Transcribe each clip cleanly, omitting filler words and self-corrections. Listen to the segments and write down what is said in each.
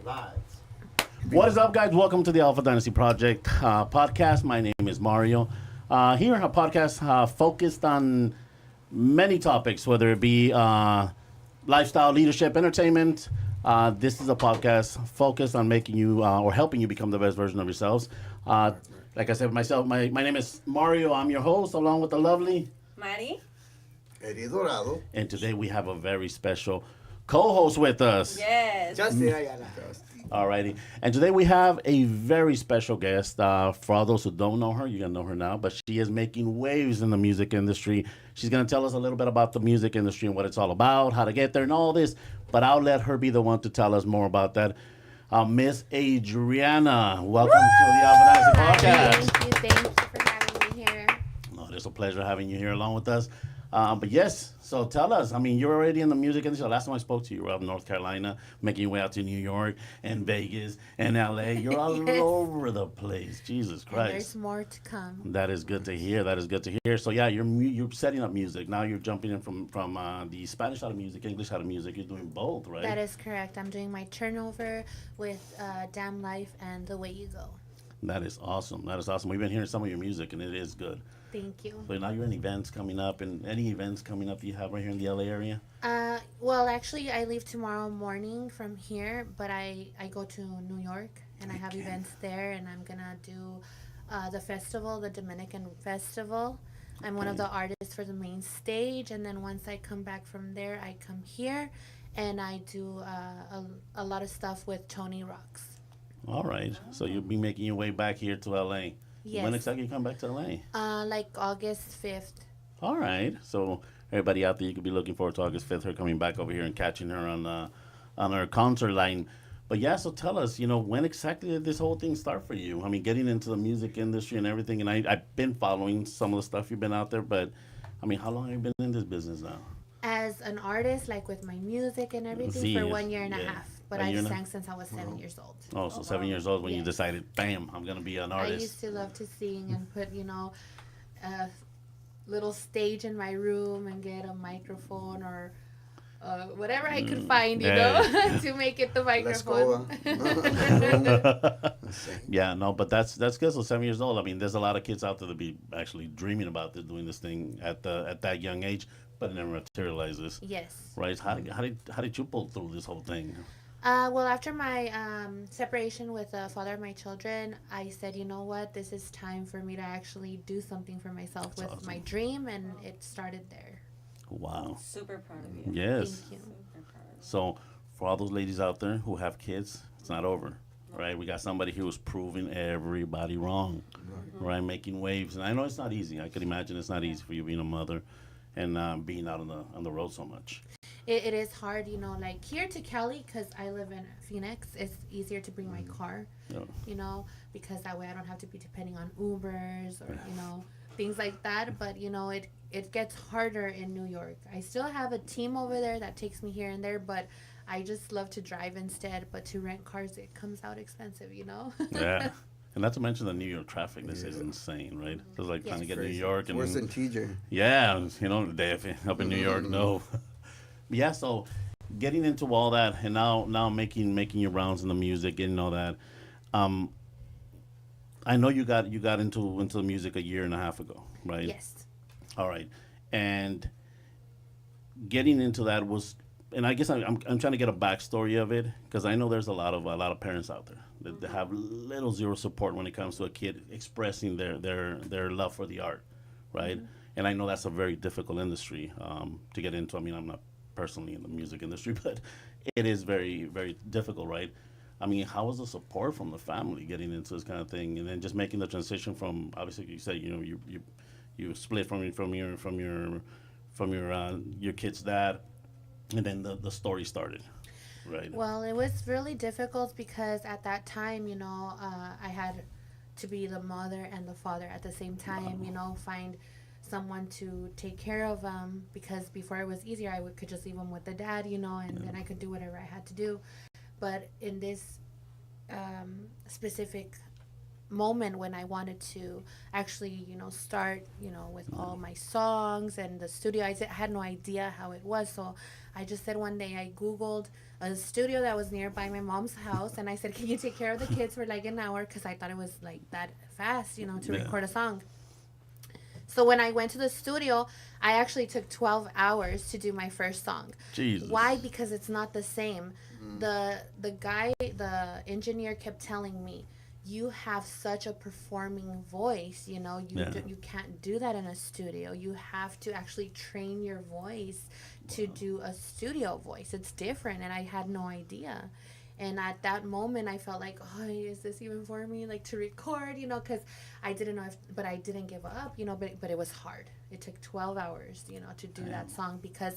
Live. What is up, guys? Welcome to the Alpha Dynasty Project podcast. My name is Mario. Here, a podcast focused on many topics, whether it be lifestyle, leadership, entertainment. This is a podcast focused on making you or helping you become the best version of yourselves. Like I said, myself, my name is Mario. I'm your host, along with the lovely Mari. Eddie Dorado. And today we have a very special co-host with us. Yes. Justin Ayala. Alrighty. And today we have a very special guest. For all those who don't know her, you're going to know her now, but she is making waves in the music industry. She's going to tell us a little bit about the music industry and what it's all about, how to get there and all this, but I'll let her be the one to tell us more about that. Miss Adriana, welcome to the Alpha Dynasty Podcast. Thank you for having me here. No, it's a pleasure having you here along with us. But yes, so tell us. I mean, you're already in the music industry. Last time I spoke to you, you were up in North Carolina, making your way out to New York and Vegas and LA. You're all Yes. over the place. Jesus And Christ. there's more to come. That is good to hear. That is good to hear. So yeah, you're setting up music. Now you're jumping in from the Spanish side of music, English side of music. You're doing both, right? That is correct. I'm doing my turnover with Damn Life and The Way You Go. That is awesome. That is awesome. We've been hearing some of your music, and it is good. Thank you. So now you're in events coming up, and any events coming up that you have right here in the LA area? Well, actually, I leave tomorrow morning from here, but I go to New York, and I have events there, and I'm going to do the festival, the Dominican Festival. I'm one of the artists for the main stage, and then once I come back from there, I come here, and I do a lot of stuff with Tony Rocks. All right. So you'll be making your way back here to LA. Yes. When exactly you come back to LA? Like August 5th. All right. So everybody out there, you could be looking forward to August 5th, her coming back over here and catching her on her concert line. But yeah, so tell us, when exactly did this whole thing start for you? I mean, getting into the music industry and everything, and I've been following some of the stuff you've been out there, but I mean, how long have you been in this business now? As an artist, like with my music and everything, for 1 year and a half. But A year I've and a- sang since I was 7 years old. Oh, so 7 years old when you Yes. decided, bam, I'm going to be an I artist. used to love to sing and put, a little stage in my room and get a microphone or whatever I could find, to make it the microphone. Yeah, no, but that's good. So 7 years old. I mean, there's a lot of kids out there that be actually dreaming about this, doing this thing at that young age, but it never materializes. Yes. Right? How did you pull through this whole thing? Well, after my separation with the father of my children, I said, you know what, this is time for me to actually do something for myself That's with awesome. my dream, and it started there. Wow. Super proud of you. Yes. Thank you. Super proud of you. So for all those ladies out there who have kids, it's not over. Right? We got somebody here who's proving everybody wrong. Right? Making waves. And I know it's not easy. I could imagine it's not easy for you being a mother and being out on the road so much. It is hard, like here to Cali, because I live in Phoenix, it's easier to bring my car, Yeah. Because that way I don't have to be depending on Ubers or, things like that. But, it gets harder in New York. I still have a team over there that takes me here and there, but I just love to drive instead. But to rent cars, it comes out expensive, Yeah. And not to mention the New York traffic. This is insane, right? It's like trying to get to New York. And Worse than TJ. yeah, DF up in New York, no. Yeah, so getting into all that and now making your rounds in the music and all that. I know you got into the music a year and a half ago, right? Yes. All right. And getting into that was, and I guess I'm trying to get a backstory of it, because I know there's a lot of parents out there that have little zero support when it comes to a kid expressing their love for the art, right? And I know that's a very difficult industry to get into. I mean, I'm not personally in the music industry, but it is very, very difficult, right? I mean, how was the support from the family getting into this kind of thing, and then just making the transition from, obviously you said you split from your kid's dad, and then the story started, right? Well, it was really difficult because at that time, I had to be the mother and the father at the same time, find someone to take care of them, because before it was easier, could just leave them with the dad, and then I could do whatever I had to do. But in this specific moment when I wanted to actually, start, with all my songs and the studio. I had no idea how it was. So I just said one day I Googled a studio that was nearby my mom's house. And I said, can you take care of the kids for like an hour? Because I thought it was like that fast, to record a song. So when I went to the studio, I actually took 12 hours to do my first song. Jesus. Why? Because it's not the same. The engineer kept telling me, you have such a performing voice, you can't do that in a studio. You have to actually train your voice to do a studio voice. It's different, and I had no idea. And at that moment, I felt like, oh, is this even for me, like to record, because I didn't know but I didn't give up, but it was hard. It took 12 hours, to do that song, because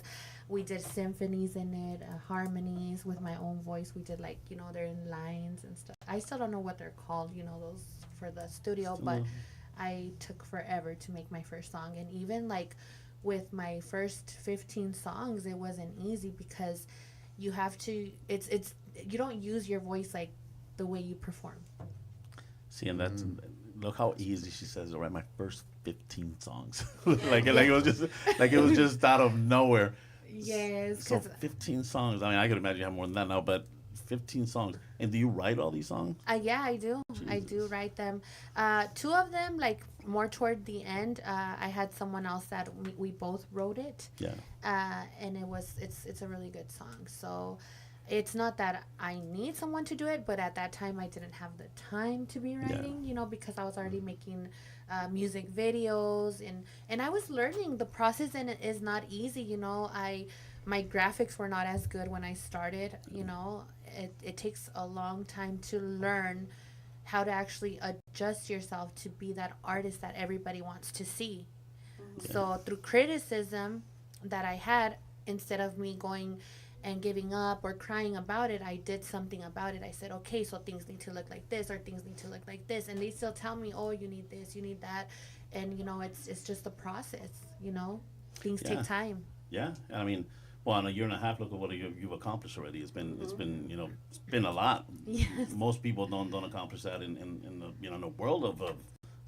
we did symphonies in it, harmonies with my own voice. We did like, they're in lines and stuff. I still don't know what they're called, those for the studio, but I took forever to make my first song. And even like with my first 15 songs, it wasn't easy, because you have to, you don't use your voice like the way you perform. See, and that's, look how easy she says it, right? My first 15 songs. like it was just out of nowhere. Yes. So 15 songs. I mean, I could imagine you have more than that now, but 15 songs. And do you write all these songs? Yeah, I do. Jesus. I do write them. Two of them, like more toward the end, I had someone else that we both wrote it. Yeah. And it's a really good song. So it's not that I need someone to do it, but at that time I didn't have the time to be writing, because I was already making music videos, and I was learning the process, and it is not easy. My graphics were not as good when I started. It takes a long time to learn how to actually adjust yourself to be that artist that everybody wants to see. Yeah. So through criticism that I had, instead of me going and giving up or crying about it, I did something about it. I said, okay, so things need to look like this, or things need to look like this. And they still tell me, oh, you need this, you need that. And, it's just a process, Things take time. Yeah. I mean, well, in a year and a half, look at what you've accomplished already. It's been, it's been a lot. Yes. Most people don't accomplish that in the, in the world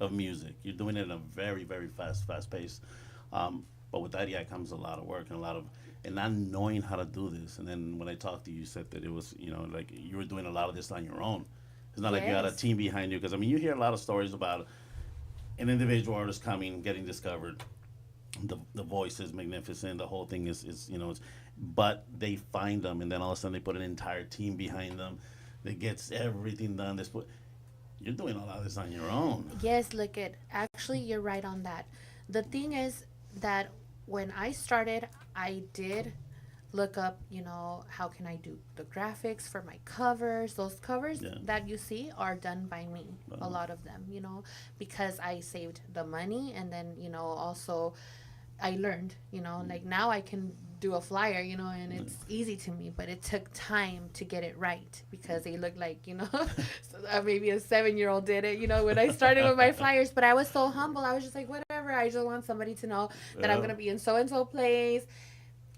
of music. You're doing it at a very, very fast pace. But with that, comes a lot of work and not knowing how to do this. And then when I talked to you, you said that it was, like you were doing a lot of this on your own. It's not like you had a team behind you. Because, I mean, you hear a lot of stories about an individual artist coming, getting discovered. The voice is magnificent. The whole thing is but they find them, and then all of a sudden they put an entire team behind them that gets everything done. You're doing a lot of this on your own. Yes, actually, you're right on that. The thing is that when I started, I did look up, how can I do the graphics for my covers. Those covers that you see are done by me, a lot of them, because I saved the money, and then, also I learned, like now I can do a flyer, and it's easy to me, but it took time to get it right, because they look like, maybe a 7-year-old did it, when I started with my flyers. But I was so humble. I was just like, whatever. I just want somebody to know that I'm going to be in so-and-so place.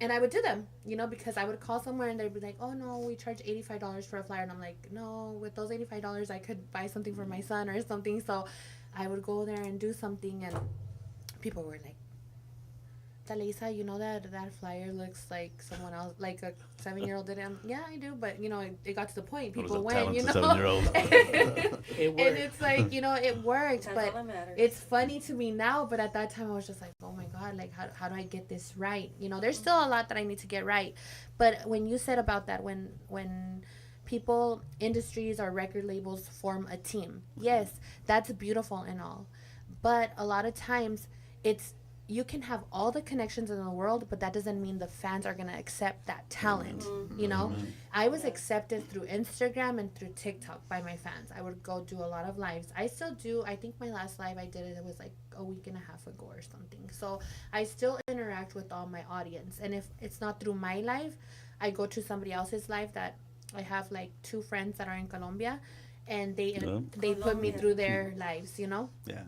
And I would do them, because I would call somewhere and they'd be like, oh, no, we charge $85 for a flyer. And I'm like, no, with those $85, I could buy something for my son or something. So I would go there and do something, and people were like, Lisa, that flyer looks like someone else, like a 7-year-old did it. Yeah, I do, but it got to the point. People went, 7-year-old. It worked. And it's like, it worked. But it's funny to me now. But at that time, I was just like, oh my God, like how do I get this right? There's still a lot that I need to get right. But when you said about that, when people, industries or record labels form a team, yes, that's beautiful and all. But a lot of times, you can have all the connections in the world, but that doesn't mean the fans are going to accept that talent. I was accepted through Instagram and through TikTok by my fans. I would go do a lot of lives. I still do. I think my last live I did, it was like a week and a half ago or something. So I still interact with all my audience. And if it's not through my live, I go to somebody else's live. That I have like 2 friends that are in Colombia, and they put me through their lives, Yeah.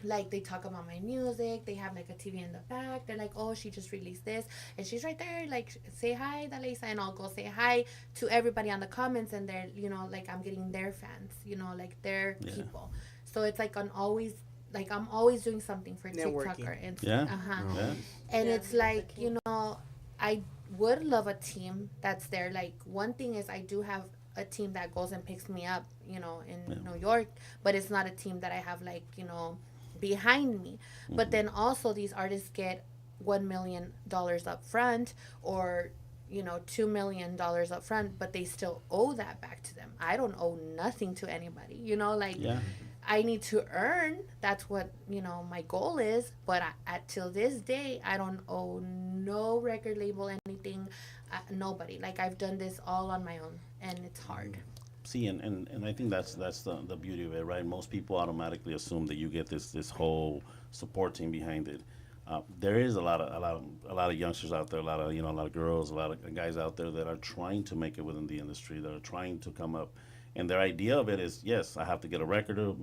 Like, they talk about my music. They have, like, a TV in the back. They're like, oh, she just released this. And she's right there. Like, say hi, Dalisa. And I'll go say hi to everybody on the comments. And they're, like, I'm getting their fans, like, their people. So it's like I'm always doing something for TikTok Networking. or Insta. Yeah. Yeah. And Yeah, it's that's like, the key. I would love a team that's there. Like, one thing is, I do have a team that goes and picks me up, Yeah. in New York, but it's not a team that I have, like, behind me. But then also, these artists get $1 million up front, or $2 million up front, but they still owe that back to them. I don't owe nothing to anybody, like, Yeah. I need to earn. That's what my goal is. But till this day, I don't owe no record label anything. Nobody. Like, I've done this all on my own, and it's hard. See, and I think that's the beauty of it, right? Most people automatically assume that you get this whole support team behind it. There is a lot of youngsters out there, a lot of girls, a lot of guys out there that are trying to make it within the industry, that are trying to come up, and their idea of it is, yes, I have to get a record to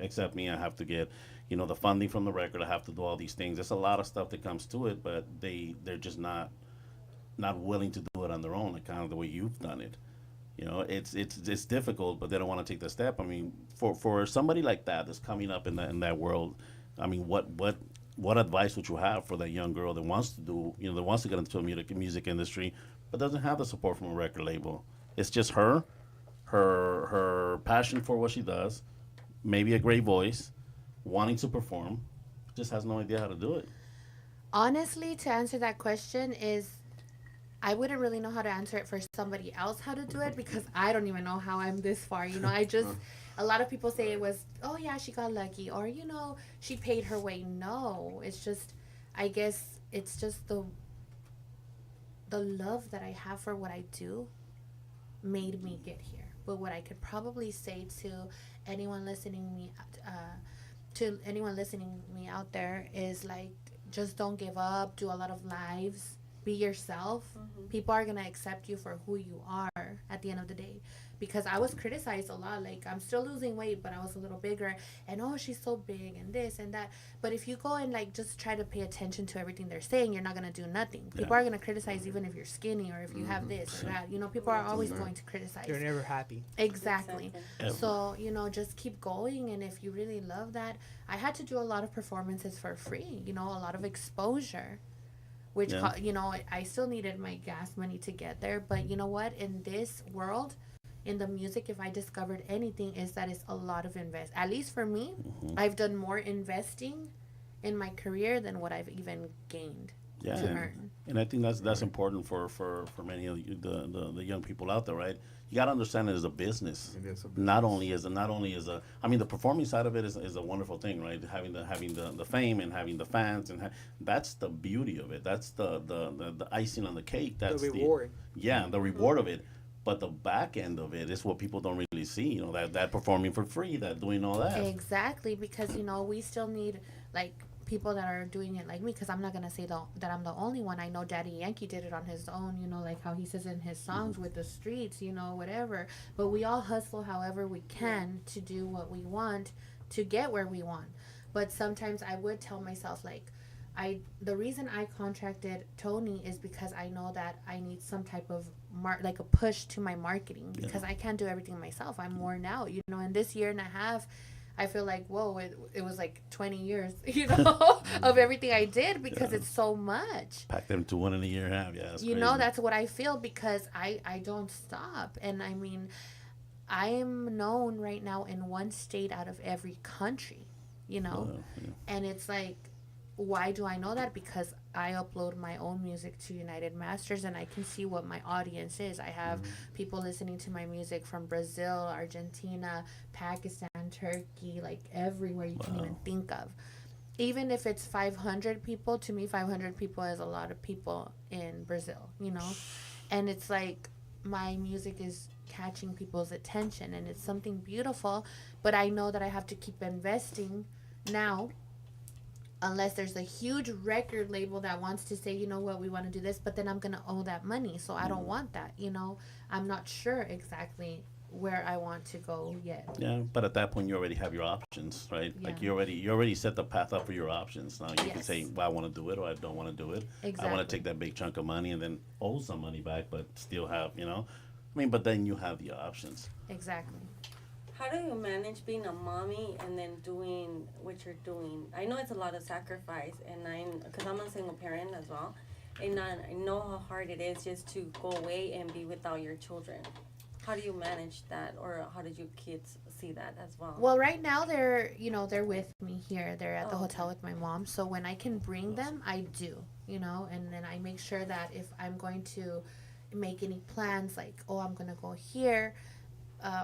accept me. I have to get the funding from the record. I have to do all these things. There's a lot of stuff that comes to it, but they're just not willing to do it on their own, like kind of the way you've done it. It's difficult, but they don't want to take the step. I mean, for somebody like that that's coming up in that world, I mean, what advice would you have for that young girl that wants to do, that wants to get into the music industry, but doesn't have the support from a record label? It's just her passion for what she does, maybe a great voice, wanting to perform, just has no idea how to do it. Honestly, to answer that question is, I wouldn't really know how to answer it for somebody else how to do it, because I don't even know how I'm this far. I just, a lot of people say it was, oh yeah, she got lucky, or she paid her way. No, it's just, I guess it's just the love that I have for what I do made me get here. But what I could probably say anyone listening me to anyone listening me out there is, like, just don't give up. Do a lot of lives. Be yourself. People are gonna accept you for who you are at the end of the day. Because I was criticized a lot. Like, I'm still losing weight, but I was a little bigger. And, oh, she's so big and this and that. But if you go and, like, just try to pay attention to everything they're saying, you're not going to do nothing. People are going to criticize even if you're skinny or if you have this or that. People are always going to criticize. They're never happy. Exactly. Ever. So, just keep going. And if you really love that, I had to do a lot of performances for free, a lot of exposure. Which, I still needed my gas money to get there. But you know what? In this world, in the music, if I discovered anything, is that it's a lot of invest. At least for me, I've done more investing in my career than what I've even gained Yeah, to earn. and I think that's important for many of the young people out there, right? You got to understand it as a business. It is a business. Not only as a. I mean, the performing side of it is a wonderful thing, right? Having the fame and having the fans, and that's the beauty of it. That's the icing on the cake. That's The reward. the reward of it. But the back end of it is what people don't really see. That performing for free, that doing all that. Exactly, because we still need, like, people that are doing it like me. Because I'm not gonna say that I'm the only one. I know Daddy Yankee did it on his own. Like how he says in his songs, with the streets, whatever. But we all hustle however we can to do what we want to get where we want. But sometimes I would tell myself, like, the reason I contracted Tony is because I know that I need some type of like a push to my marketing, because I can't do everything myself. I'm worn out, in this year and a half, I feel like, whoa, it was like 20 years, of everything I did, because it's so much. Pack them to one in a year and a half. Yeah, that's crazy. That's what I feel, because I don't stop. And I mean, I am known right now in one state out of every country, and it's like, why do I know that? Because I upload my own music to United Masters, and I can see what my audience is. I have people listening to my music from Brazil, Argentina, Pakistan, Turkey, like everywhere you can even think of. Even if it's 500 people, to me, 500 people is a lot of people in Brazil, And it's like, my music is catching people's attention, and it's something beautiful. But I know that I have to keep investing now, unless there's a huge record label that wants to say, what, we want to do this, but then I'm going to owe that money. So I don't want that, I'm not sure exactly where I want to go yet. Yeah, but at that point, you already have your options, right? Yeah. Like, you already set the path up for your options. Now you can Yes. say, well, I want to do it, or I don't want to do it. I Exactly. want to take that big chunk of money and then owe some money back, but still have, I mean, but then you have the options. Exactly. How do you manage being a mommy and then doing what you're doing? I know it's a lot of sacrifice, and because I'm a single parent as well, and I know how hard it is just to go away and be without your children. How do you manage that, or how did your kids see that as well? Well, right now they're with me here. They're at the Oh, hotel okay. with my mom. So when I can bring them, I do, and then I make sure that if I'm going to make any plans, like, oh, I'm going to go here,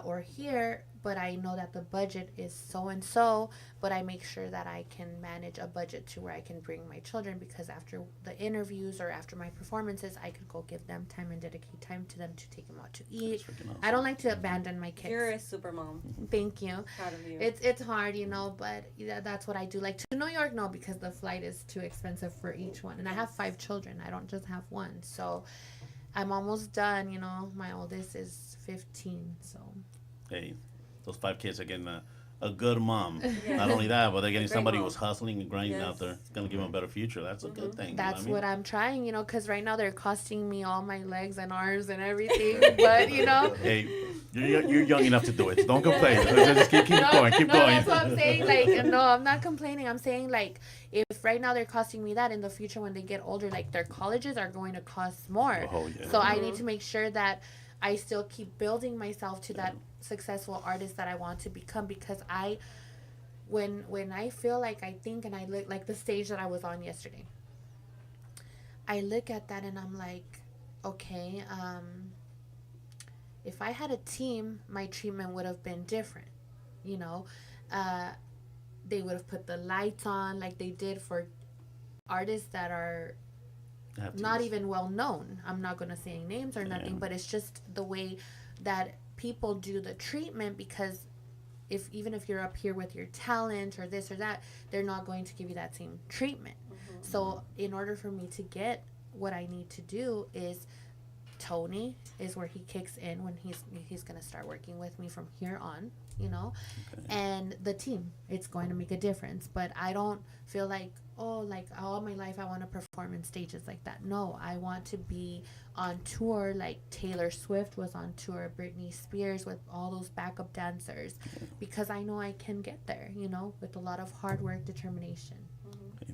or here, but I know that the budget is so and so, but I make sure that I can manage a budget to where I can bring my children, because after the interviews or after my performances, I could go give them time and dedicate time to them to take them out to eat. Awesome. I don't like to abandon my kids. You're a super mom. Thank you. Proud of you. It's hard, but yeah, that's what I do. Like to New York, no, because the flight is too expensive for each one, and I have 5 children. I don't just have one, so I'm almost done. My oldest is 15, so. Hey, those 5 kids are getting a good mom. Yeah. Not only that, but they're getting Great somebody mom. who's hustling and grinding Yes. out there. It's going to give them a better future. That's a good thing. That's you know what I mean? I'm trying, because right now they're costing me all my legs and arms and everything. But Hey, you're young enough to do it. Don't complain. Just keep going. Keep no, going. that's what I'm saying. Like, no, I'm not complaining. I'm saying, like, if right now they're costing me that, in the future when they get older, like, their colleges are going to cost more. Oh, yeah. So I need to make sure that I still keep building myself to that successful artist that I want to become, because when I feel like I think and I look like the stage that I was on yesterday, I look at that and I'm like, okay, if I had a team, my treatment would have been different. They would have put the lights on like they did for artists that are not even well known. I'm not going to say names or nothing, but it's just the way that people do the treatment, because even if you're up here with your talent or this or that, they're not going to give you that same treatment. So in order for me to get what I need to do, is Tony is where he kicks in when he's going to start working with me from here on, and the team, it's going to make a difference. But I don't feel like, like all my life I want to perform in stages like that. No, I want to be on tour like Taylor Swift was on tour, Britney Spears, with all those backup dancers, because I know I can get there, with a lot of hard work, determination.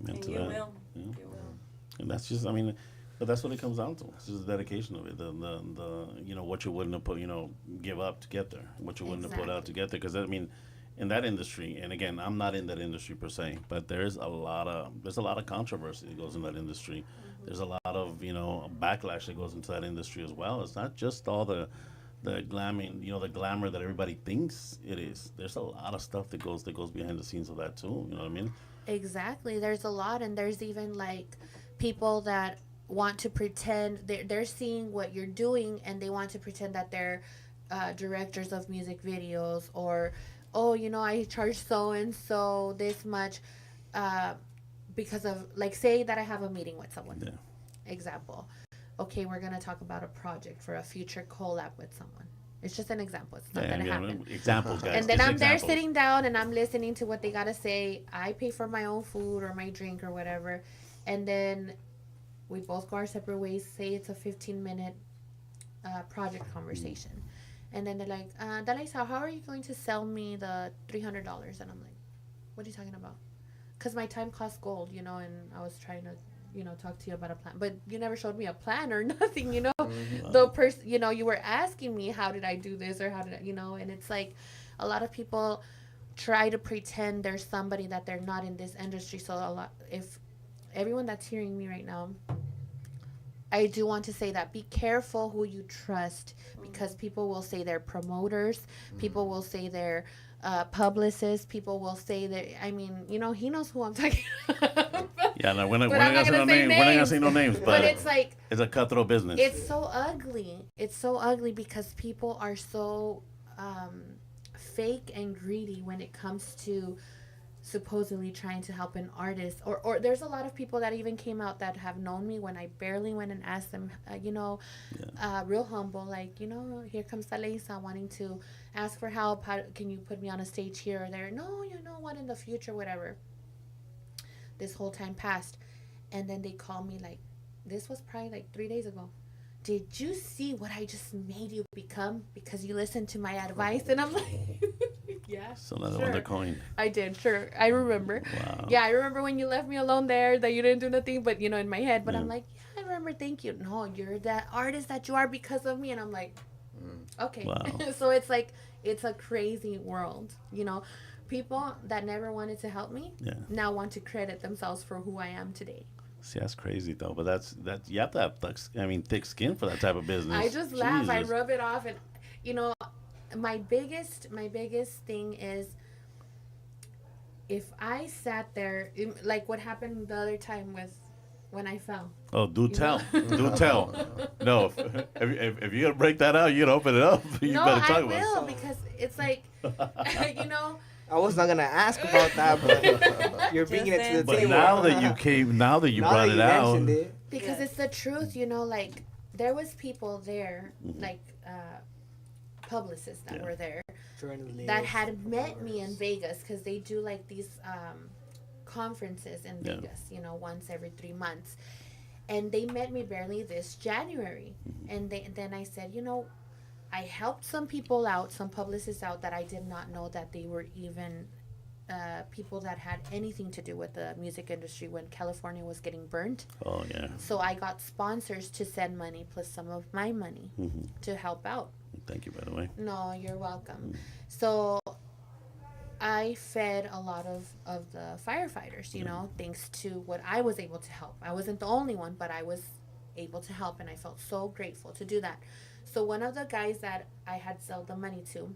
Amen And to you that. will. Yeah. You will. And that's just, but that's what it comes down to. It's just the dedication of it. The what you're willing to put, give up to get there. What you're willing to put out to get there. Because in that industry, and again, I'm not in that industry per se, but there's a lot of controversy that goes in that industry. There's a lot of backlash that goes into that industry as well. It's not just all the glamming, the glamour that everybody thinks it is. There's a lot of stuff that goes behind the scenes of that too. You know what I mean? Exactly. There's a lot, and there's even like people that want to pretend they're seeing what you're doing, and they want to pretend that they're directors of music videos, or I charge so and so this much because of, like, say that I have a meeting with someone. Yeah. Example. Okay, we're gonna talk about a project for a future collab with someone. It's just an example. It's not gonna happen. Examples, guys. And then Just I'm there examples. sitting down and I'm listening to what they gotta say. I pay for my own food or my drink or whatever, and then we both go our separate ways. Say it's a 15-minute project conversation, and then they're like, Dalisa, how are you going to sell me the $300? And I'm like, what are you talking about? Because my time costs gold, and I was trying to talk to you about a plan, but you never showed me a plan or nothing. The person, you were asking me, how did I do this, or how did I, and it's like a lot of people try to pretend there's somebody that they're not in this industry. So if everyone that's hearing me right now, I do want to say that be careful who you trust, because people will say they're promoters, people will say they're publicists, people will say that, he knows who I'm talking about. Yeah, no, we're not But I'm gonna not say no gonna say names. We're not gonna names. say no names, But it's like, it's a cutthroat business. it's so ugly. It's so ugly because people are so fake and greedy when it comes to supposedly trying to help an artist. Or there's a lot of people that even came out that have known me when I barely went and asked them, real humble, like, here comes Talisa wanting to ask for help. How can you put me on a stage here or there? No, what, in the future, whatever. This whole time passed, and then they call me, like, this was probably like 3 days ago. Did you see what I just made you become because you listened to my advice? And I'm like, Yeah. So another Sure. one they're coined. I did, sure. I remember. Wow. Yeah, I remember when you left me alone there that you didn't do nothing, but in my head, but Yeah. I'm like, yeah, I remember, thank you. No, you're that artist that you are because of me. And I'm like, okay. Wow. So it's like, it's a crazy world, People that never wanted to help me Yeah. now want to credit themselves for who I am today. See, that's crazy though. But that's you have to have thick skin for that type of business. I just laugh. I Jesus. rub it off, and my biggest thing is if I sat there, like what happened the other time with when I fell. Oh, do tell, know? do tell. No, if you're gonna break that out, you gotta open it up. You No, better talk I about it. will because it's like, I was not gonna ask about that, but you're bringing it to the But table. now that you Now brought that it you out, mentioned it, because Yeah. it's the truth, like there was people there, like publicists that Yeah. were there journalists, that had met me in Vegas because they do like these conferences in Yeah. Vegas, once every 3 months. And they met me barely this January. And then I said, I helped some people out, some publicists out that I did not know that they were even people that had anything to do with the music industry when California was getting burnt. oh yeah, So I got sponsors to send money plus some of my money to help out. thank you by the way. No, you're welcome. So I fed a lot of the firefighters, thanks to what I was able to help. I wasn't the only one, but I was able to help, and I felt so grateful to do that. So one of the guys that I had sold the money to,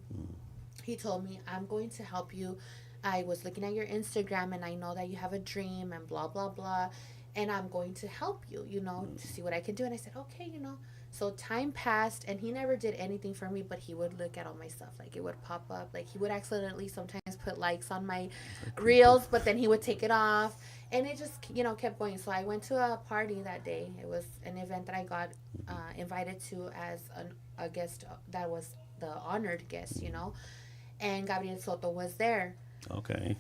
he told me, I'm going to help you. I was looking at your Instagram, and I know that you have a dream and blah, blah, blah, and I'm going to help you, to see what I can do. And I said, okay, So time passed, and he never did anything for me, but he would look at all my stuff. Like, it would pop up. Like, he would accidentally sometimes put likes on my reels, but then he would take it off. And it just, kept going. So I went to a party that day. It was an event that I got invited to as a guest that was the honored guest, And Gabriel Soto was there. Okay.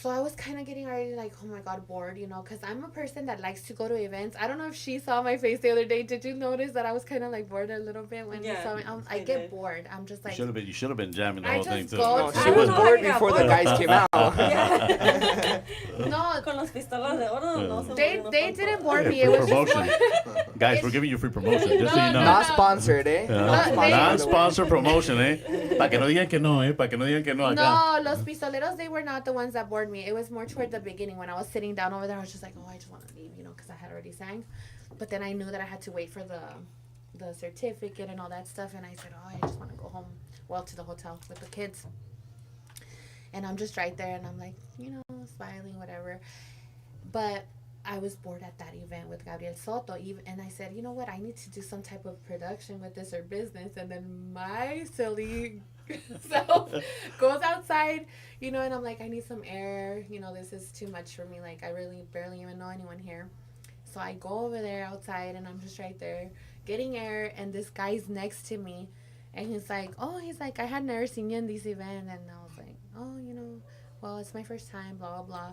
So I was kind of getting already like, oh my God, bored, because I'm a person that likes to go to events. I don't know if she saw my face the other day. Did you notice that I was kind of like bored a little bit when you saw me? I get bored. I'm just like. You should have been jamming the I whole just thing too. go- no, I she don't was know bored how you got before the bored. guys came out. Yeah. No, Con los pistolas de oro, no se they murieron didn't tanto. bore Yeah, me. free It was just promotion. Guys, we're giving you free promotion, just so No, you know. no, Not sponsored, eh? Yeah. Not sponsored. Non-sponsor promotion, eh? Pa' que no digan que no, eh? Pa' que no digan que no acá. No, los pistoleros, they were not the ones that bored me. It was more toward the beginning when I was sitting down over there. I was just like, oh, I just want to leave, because I had already sang. But then I knew that I had to wait for the certificate and all that stuff. And I said, oh, I just want to go home. Well, to the hotel with the kids. And I'm just right there and I'm like, smiling, whatever. But I was bored at that event with Gabriel Soto. And I said, you know what? I need to do some type of production with this or business. And then my silly self goes outside, and I'm like, I need some air. This is too much for me. Like, I really barely even know anyone here. So I go over there outside and I'm just right there getting air. And this guy's next to me. And he's like, I had never seen you in this event. And I was like, oh, well, it's my first time, blah, blah, blah.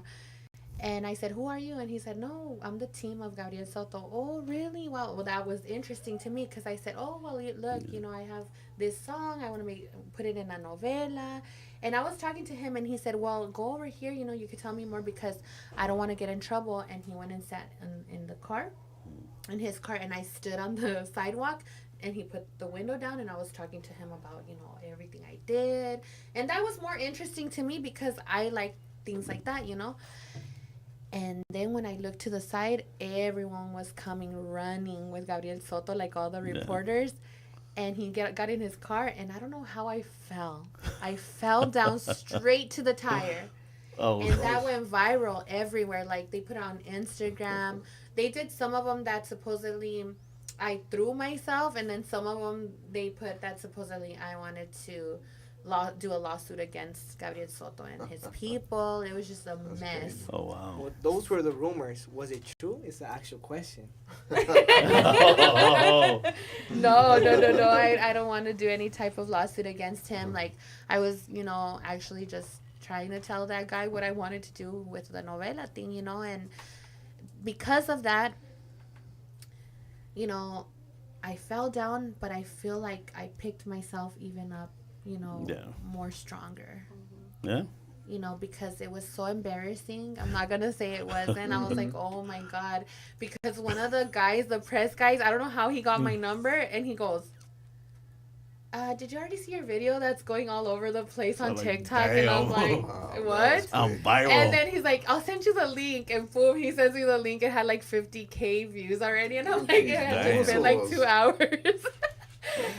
And I said, who are you? And he said, no, I'm the team of Gabriel Soto. Oh, really? Well, that was interesting to me because I said, oh, well, look, I have this song. I want to put it in a novela. And I was talking to him and he said, well, go over here. You could tell me more because I don't want to get in trouble. And he went and sat in the car, in his car. And I stood on the sidewalk and he put the window down and I was talking to him about, everything I did. And that was more interesting to me because I like things like that, And then when I looked to the side, everyone was coming running with Gabriel Soto, like all the reporters. And he got in his car, and I don't know how I fell. I fell down straight to the tire. Oh, And that went viral everywhere. Like, they put it on Instagram. They did some of them that supposedly I threw myself, and then some of them they put that supposedly I wanted to do a lawsuit against Gabriel Soto and his people. It was just a mess. crazy. oh wow. Well, those were the rumors. Was it true? It's the actual question. Oh. No. I don't want to do any type of lawsuit against him. Like, I was, actually just trying to tell that guy what I wanted to do with the novela thing, and because of that, I fell down, but I feel like I picked myself even up, Yeah. more stronger. Yeah. You know, because it was so embarrassing. I'm not gonna say it wasn't. I was like, oh my god, because one of the guys, the press guys, I don't know how he got my number, and he goes, did you already see your video that's going all over the place on like, TikTok? And I'm like, Wow, what? I'm viral. And then he's like, I'll send you the link. And boom, he sends me the link. It had like 50K views already. And I'm like, it had Damn. just been like 2 hours.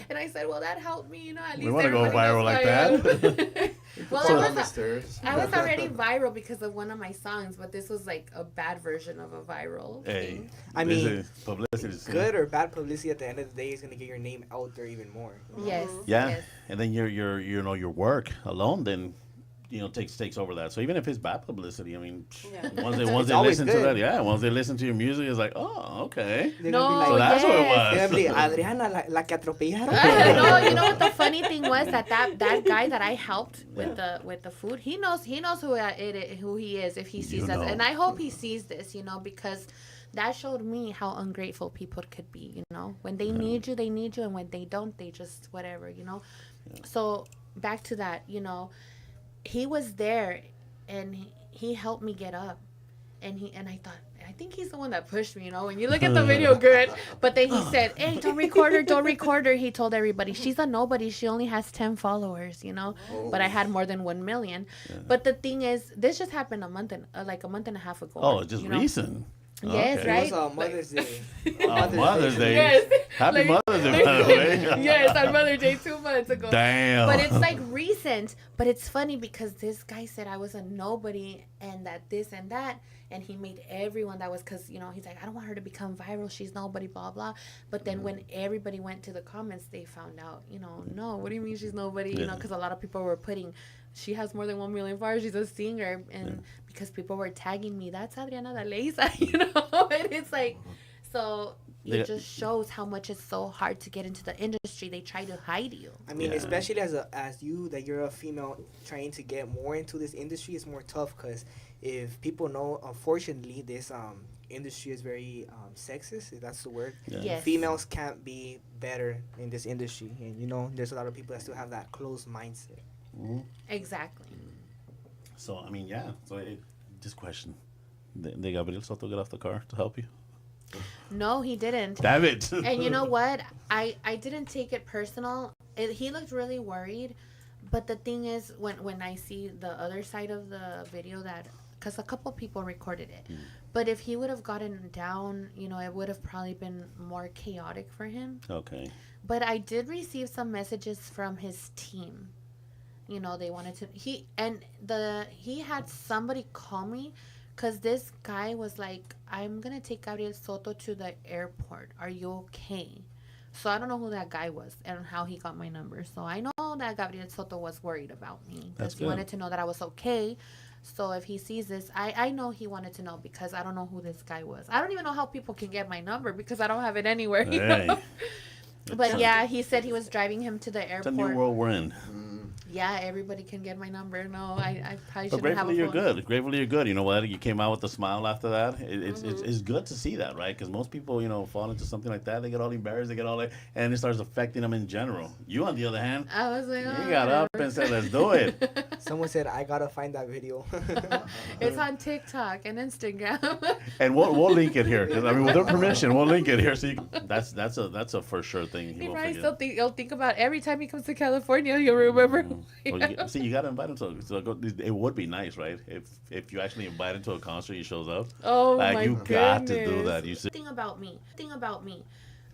And I said, well, that helped me, you know, at least We want to go everybody viral knows like who I am. that. Well, So, I was already viral because of one of my songs, but this was like a bad version of a viral Hey, thing. I mean, publicity. good or bad publicity at the end of the day is gonna get your name out there even more. Yes. Yeah, Yes. and then your work alone then takes over that. So even if it's bad publicity, I mean, Yeah. once It's they always listen to good. that, once they listen to your music, it's like, oh, okay. They're No, gonna So be like, that's what it yes. was. they're gonna be Adriana, la que atropellaron. No, you know what the funny thing was that guy that I helped with the food, he knows who he is if he sees You us, know. and I hope he sees this, you know, because that showed me how ungrateful people could be, you know, when they need you, and when they don't, they just whatever, you know. So back to that, you know, he was there, and he helped me get up, and I think he's the one that pushed me, you know, when you look at the video good. But then he said, hey, don't record her. He told everybody, she's a nobody. She only has 10 followers, you know. But I had more than 1 million. Yeah. But the thing is, this just happened a month and a half ago. Oh, just you know? recent. Yes, Okay. right? It was Mother's Day. Mother's Day. Yes. Happy Mother's Day, by the way. Yes, on Mother's Day 2 months ago. Damn. But it's like recent. But it's funny because this guy said I was a nobody and that this and that. And he made everyone that was, because, you know, he's like, I don't want her to become viral. She's nobody, blah, blah. But then when everybody went to the comments, they found out, you know, no, what do you mean she's nobody? You know, because a lot of people were putting, she has more than 1 million followers. She's a singer. And because people were tagging me, that's Adriana de Leisa, you know? And it's like, so it just shows how much it's so hard to get into the industry. They try to hide you. I mean, especially as you, that you're a female trying to get more into this industry, it's more tough because if people know, unfortunately, this industry is very sexist, if that's the word. Yeah. Yes. Females can't be better in this industry. And, you know, there's a lot of people that still have that closed mindset. Mm-hmm. Exactly. So, I mean, yeah. So, just question. Did Gabriel Soto get off the car to help you? No, he didn't. Damn it. And you know what? I didn't take it personal. He looked really worried. But the thing is, when I see the other side of the video, that because a couple people recorded it. But if he would have gotten down, you know, it would have probably been more chaotic for him. Okay. But I did receive some messages from his team. You know, they wanted to, he had somebody call me because this guy was like, I'm going to take Gabriel Soto to the airport. Are you okay? So I don't know who that guy was and how he got my number. So I know that Gabriel Soto was worried about me because he wanted to know that I was okay. So if he sees this, I know he wanted to know because I don't know who this guy was. I don't even know how people can get my number because I don't have it anywhere. You know? But yeah, he said he was driving him to the airport. It's a new world we're in. Yeah, everybody can get my number. No, I probably But shouldn't have a gratefully you're phone. good. Gratefully you're good. You know what? You came out with a smile after that. It's good to see that, right? Because most people, you know, fall into something like that. They get all embarrassed. They get all like, and it starts affecting them in general. You, on the other hand, I was like, oh, you got up and said, let's do it. Someone said, I gotta find that video. It's on TikTok and Instagram. And we'll link it here. 'Cause, I mean, with their permission, we'll link it here. So that's a for sure thing. He won't probably forget. still he'll think about every time he comes to California. He'll remember. Well, see, you got to invite him it would be nice, right? If you actually invite him to a concert, he shows up. Oh like, my you goodness. got to do that. You Thing about me,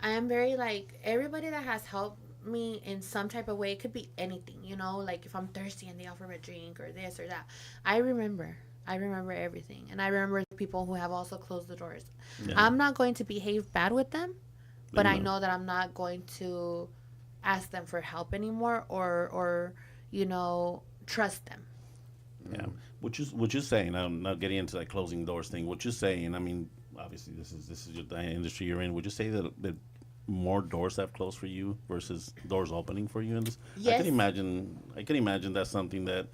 I am very like everybody that has helped me in some type of way. It could be anything, you know, like if I'm thirsty and they offer me a drink or this or that. I remember everything, and I remember people who have also closed the doors. Yeah. I'm not going to behave bad with them, but I No. know that I'm not going to ask them for help anymore or you know, trust them. Yeah. What you saying? I'm not getting into that closing doors thing. What you saying? I mean, obviously this is the industry you're in. Would you say that more doors have closed for you versus doors opening for you in this? Yes. I can imagine that's something that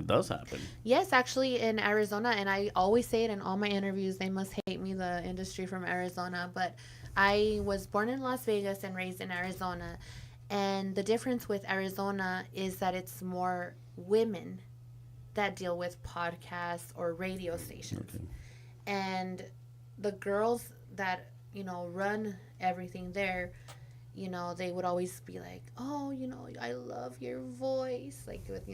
does happen. Yes, actually in Arizona, and I always say it in all my interviews, they must hate me, the industry from Arizona, but I was born in Las Vegas and raised in Arizona. And the difference with Arizona is that it's more women that deal with podcasts or radio stations. Okay. And the girls that, run everything there, they would always be like, oh, I love your voice, like with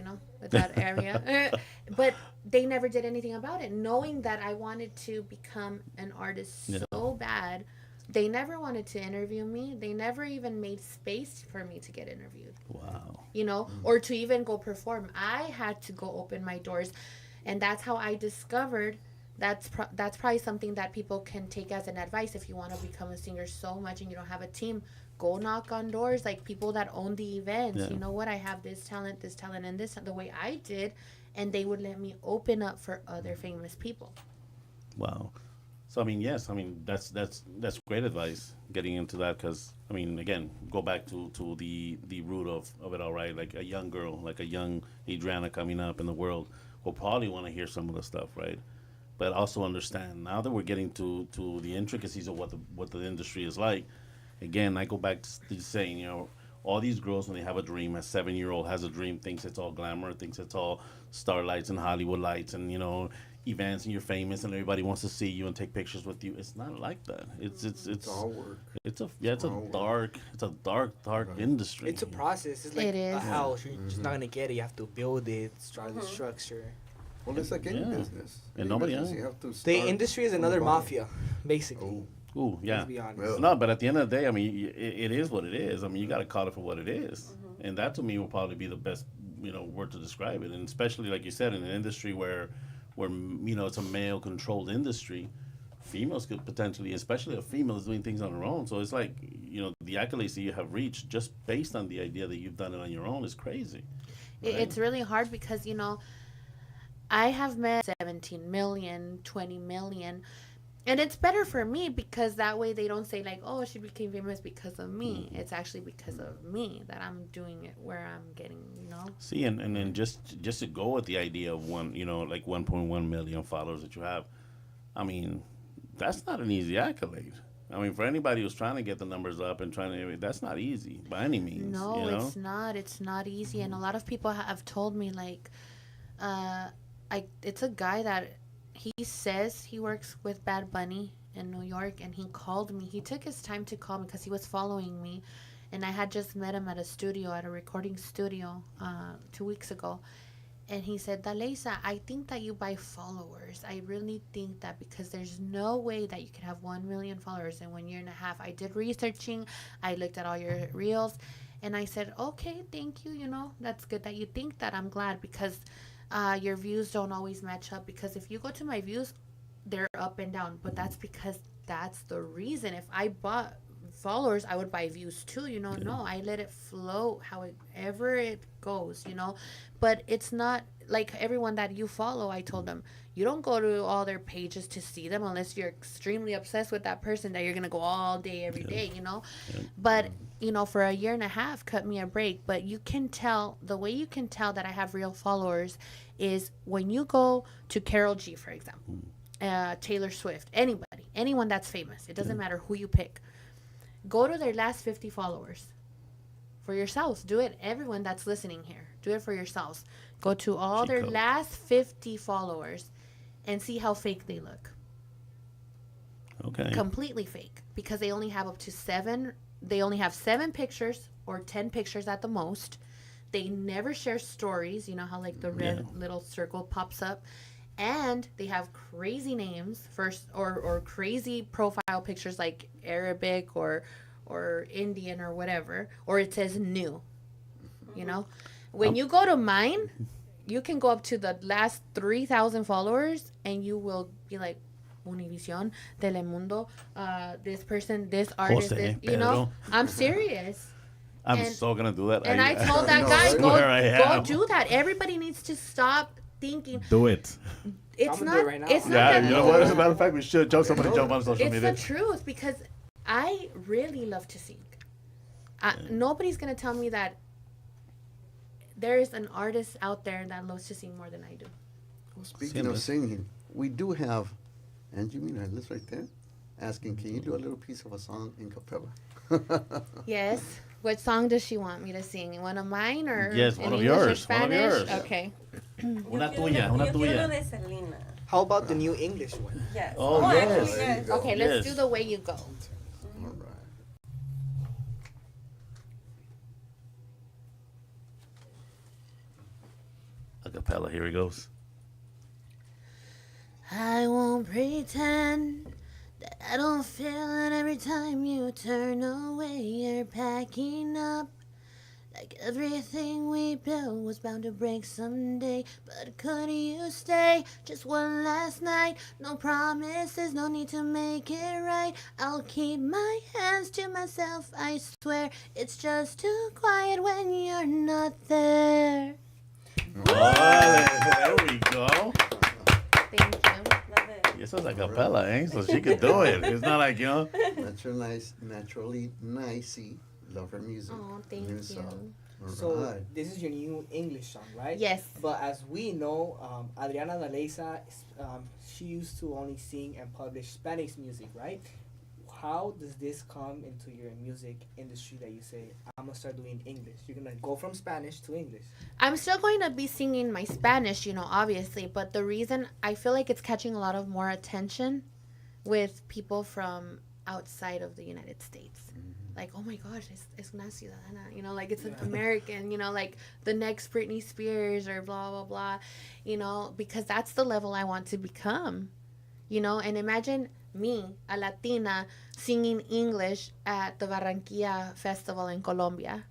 that area. But they never did anything about it, knowing that I wanted to become an artist so bad. They never wanted to interview me. They never even made space for me to get interviewed. Wow. Or to even go perform. I had to go open my doors. And that's how I discovered that's probably something that people can take as an advice. If you want to become a singer so much and you don't have a team, go knock on doors, like people that own the events. Yeah. You know what? I have this talent, and this, the way I did. And they would let me open up for other famous people. Wow. So yes, that's great advice getting into that, because again, go back to the root of it all, right? Like a young girl, like a young Adriana coming up in the world will probably want to hear some of the stuff, right? But also understand, now that we're getting to the intricacies of what the industry is like. Again, I go back to saying, all these girls, when they have a dream, a 7-year-old has a dream, thinks it's all glamour, thinks it's all starlights and Hollywood lights and events, and you're famous and everybody wants to see you and take pictures with you. It's not like that. It's all work. It's a dark industry. It's a process. It's like It is. a house. You're just not gonna get it. You have to build it, start the structure. Well, it's like any Yeah. business. And Any nobody business, else. you have to The start industry is from another the bottom. mafia, basically. Oh, Ooh, yeah. Let's be honest. Well, No, but at the end of the day, it is what it is. You got to call it for what it is. And that to me will probably be the best, word to describe it. And especially, like you said, in an industry where it's a male-controlled industry, females could potentially, especially a female, is doing things on her own. So it's like, the accolades that you have reached just based on the idea that you've done it on your own is crazy. Right? It's really hard because, I have met 17 million, 20 million. And it's better for me because that way they don't say like, oh, she became famous because of me. It's actually because of me that I'm doing it where I'm getting, See, and then just to go with the idea of like 1.1 million followers that you have, that's not an easy accolade. For anybody who's trying to get the numbers up and that's not easy by any means. No, it's not. It's not easy. And a lot of people have told me like, it's a guy that he says he works with Bad Bunny in New York, and he called me. He took his time to call me because he was following me, and I had just met him at a recording studio 2 weeks ago. And he said, Dalesa, I think that you buy followers. I really think that because there's no way that you could have 1 million followers in 1 year and a half. I did researching. I looked at all your reels. And I said, okay, thank you. That's good that you think that. I'm glad because your views don't always match up. Because if you go to my views, they're up and down. But that's because that's the reason. If I bought followers, I would buy views too. No, I let it flow however it goes, But it's not like everyone that you follow. I told them, you don't go to all their pages to see them unless you're extremely obsessed with that person that you're going to go all day, every day, But, for a year and a half, cut me a break. But you can tell, the way you can tell that I have real followers is when you go to Karol G, for example, Taylor Swift, anyone that's famous. It doesn't matter who you pick. Go to their last 50 followers for yourselves. Do it. Everyone that's listening here, do it for yourselves. Go to all their last 50 followers and see how fake they look. Okay. Completely fake, because they only have up to 7. They only have 7 pictures or 10 pictures at the most. They never share stories. You know how like the red little circle pops up. And they have crazy names first, or crazy profile pictures like Arabic or Indian or whatever, or it says new. When you go to mine, you can go up to the last 3,000 followers and you will be like, Univision, Telemundo, this person, this artist, Jose, I'm serious. I'm so gonna do that. And I told that guy, go do that. Everybody needs to stop thinking. Do it. It's I'm not. gonna do it right now. It's not Yeah, that. you know what? As a matter of fact, we should jump on social It's media. the truth, because I really love to sing. Nobody's gonna tell me that there is an artist out there that loves to sing more than I do. Well, speaking of singing, we do have Angie Mireles right there asking, can you do a little piece of a song in capella? Yes. What song does she want me to sing? One of mine or Yes, in one of English or yours, one of Spanish? yours. Okay. Una tuya, una Yo quiero tuya. de Selena. How about the new English one? Yes. Oh, yes. Actually, There you yes. go. Okay, let's Yes. do The Way You Go. All right. Acapella, here he goes. I won't pretend that I don't feel it every time you turn away. You're packing up like everything we built was bound to break someday. But could you stay just one last night? No promises, no need to make it right. I'll keep my hands to myself, I swear. It's just too quiet when you're not there. Oh, there we go. Thank you. Love it. Yes, it's acapella, eh? So she could do it. It's not like, Naturally nicey. Love her music. Oh, thank New you. song. All So right. this is your new English song, right? Yes. But as we know, Adriana Daleza, she used to only sing and publish Spanish music, right? How does this come into your music industry that you say, I'm gonna start doing English? You're gonna go from Spanish to English. I'm still going to be singing my Spanish, obviously, but the reason I feel like it's catching a lot of more attention with people from outside of the United States. Like, oh my gosh, es una ciudadana, like it's an American, like the next Britney Spears or blah, blah, blah, because that's the level I want to become, and imagine me, a Latina, singing English at the Barranquilla Festival in Colombia,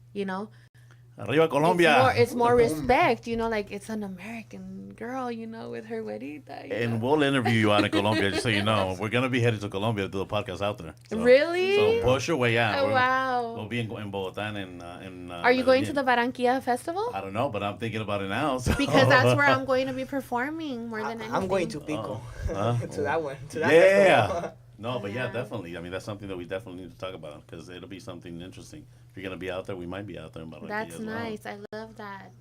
arriba Colombia. It's more respect, like it's an American girl, with her güerita. And we'll interview you out in Colombia, just so you know. We're going to be headed to Colombia to do the podcast out there. So, Really? So push your way out. Oh, wow. We'll be in Bogotá and in Are you going to Medellin. the Barranquilla Festival? I don't know, but I'm thinking about it now. So. Because that's where I'm going to be performing more than anything. I'm going to Pico. Huh? To that one. To that Yeah. festival. No, but yeah, Yeah. definitely. I mean, that's something that we definitely need to talk about because it'll be something interesting. If you're going to be out there, we might be out there in Barranquilla That's as well. nice. I love that.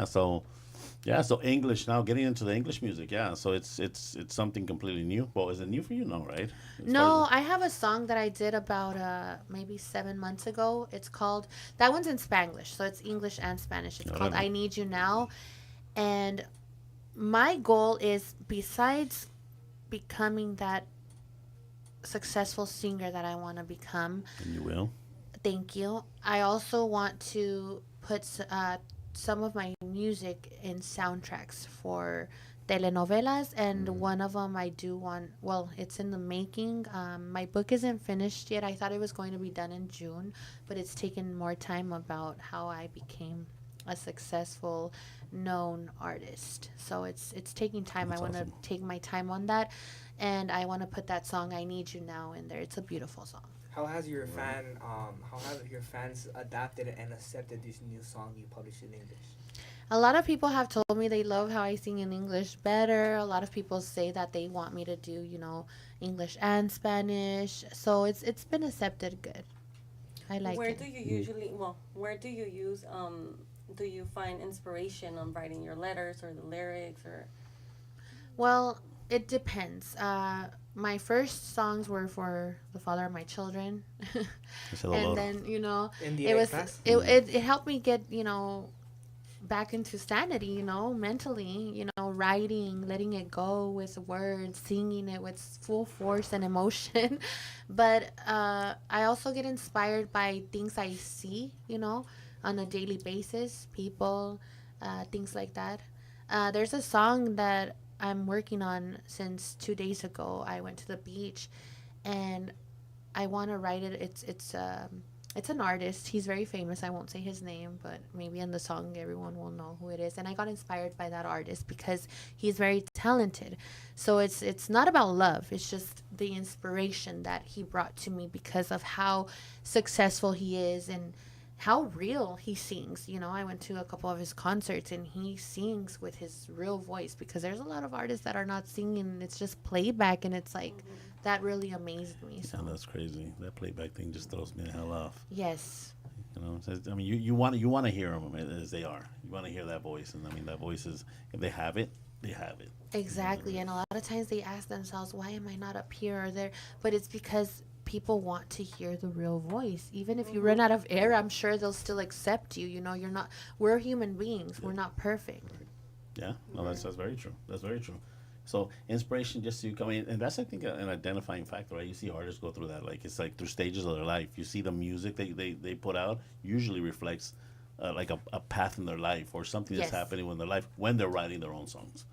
So English now, getting into the English music, so it's something completely new. Well, is it new for you? No, right? As No, far I have a song that I did about maybe 7 months ago. It's called, that one's in Spanglish, so it's English and Spanish. It's called Órale. I Need You Now. And my goal is, besides becoming that successful singer that I want to become, and you will. thank you, I also want to put some of my music in soundtracks for telenovelas, and one of them I do want, well, it's in the making. My book isn't finished yet. I thought it was going to be done in June, but it's taken more time about how I became a successful known artist. So it's taking time. That's I want to awesome. take my time on that, and I want to put that song I Need You Now in there. It's a beautiful song. How has your how have your fans adapted and accepted this new song you published in English? A lot of people have told me they love how I sing in English better. A lot of people say that they want me to do, English and Spanish. So it's been accepted good. I like Where it. do you usually, where do you use, do you find inspiration on writing your letters or the lyrics or? Well, it depends. My first songs were for the father of my children. And then, In the it was class? it helped me get, back into sanity, mentally, writing, letting it go with words, singing it with full force and emotion. But I also get inspired by things I see, on a daily basis, people, things like that. There's a song that I'm working on since 2 days ago. I went to the beach and I want to write it. It's an artist. He's very famous. I won't say his name, but maybe in the song everyone will know who it is. And I got inspired by that artist because he's very talented. So it's not about love. It's just the inspiration that he brought to me because of how successful he is and how real he sings. I went to a couple of his concerts and he sings with his real voice, because there's a lot of artists that are not singing. It's just playback, and it's like, that really amazed me. So Yeah, that's crazy. That playback thing just throws me the hell off. yes. I mean, you want to hear them as they are. You want to hear that voice, and I mean, that voice is, if they have it, they have it. Exactly. And a lot of times they ask themselves, why am I not up here or there? But it's because people want to hear the real voice. Even if you run out of air, I'm sure they'll still accept you. We're human beings. We're not perfect. Yeah, no, that's very true. That's very true. So inspiration just to come in, and that's I think an identifying factor, right? You see artists go through that, like it's like through stages of their life. You see the music they put out usually reflects like a path in their life or something that's Yes. happening in their life when they're writing their own songs.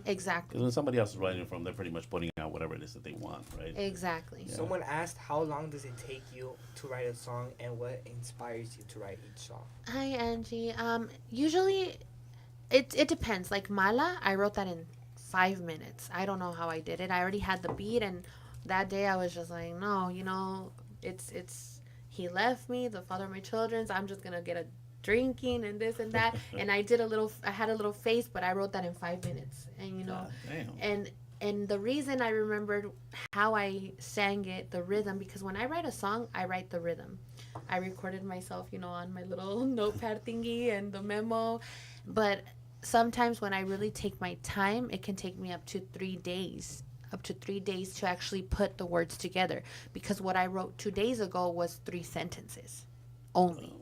Exactly. Because when somebody else is writing it from, they're pretty much putting out whatever it is that they want, right? Exactly. Yeah. Someone asked, how long does it take you to write a song, and what inspires you to write each song? Hi, Angie. Usually, it depends. Like Mala, I wrote that in 5 minutes. I don't know how I did it. I already had the beat, and that day I was just like, no, it's he left me, the father of my children. So I'm just gonna get a drinking and this and that. And I had a little face, but I wrote that in 5 minutes. And Damn. and the reason I remembered how I sang it, the rhythm, because when I write a song, I write the rhythm. I recorded myself, on my little notepad thingy and the memo. But sometimes when I really take my time, it can take me up to 3 days. Up to 3 days to actually put the words together. Because what I wrote 2 days ago was 3 sentences only.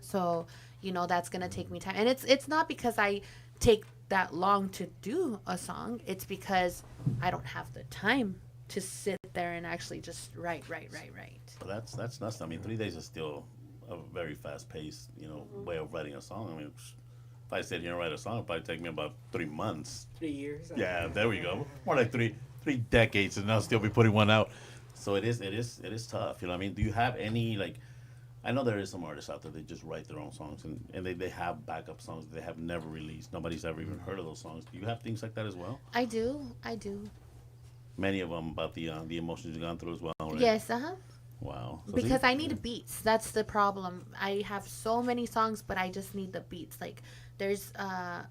So, that's going to take me time. And it's not because I take that long to do a song. It's because I don't have the time to sit there and actually just write. But that's nuts. I mean, 3 days is still a very fast paced, way of writing a song. I mean, if I sit here and write a song, it'll probably take me about 3 months. 3 years. Yeah, there we go. More like three decades, and I'll still be putting one out. So it is tough. You know what I mean? Do you have any like? I know there is some artists out there that just write their own songs, and they have backup songs they have never released. Nobody's ever even heard of those songs. Do you have things like that as well? I do. Many of them about the emotions you've gone through as well, right? Yes, Wow. So because I need beats. That's the problem. I have so many songs, but I just need the beats. Like there's a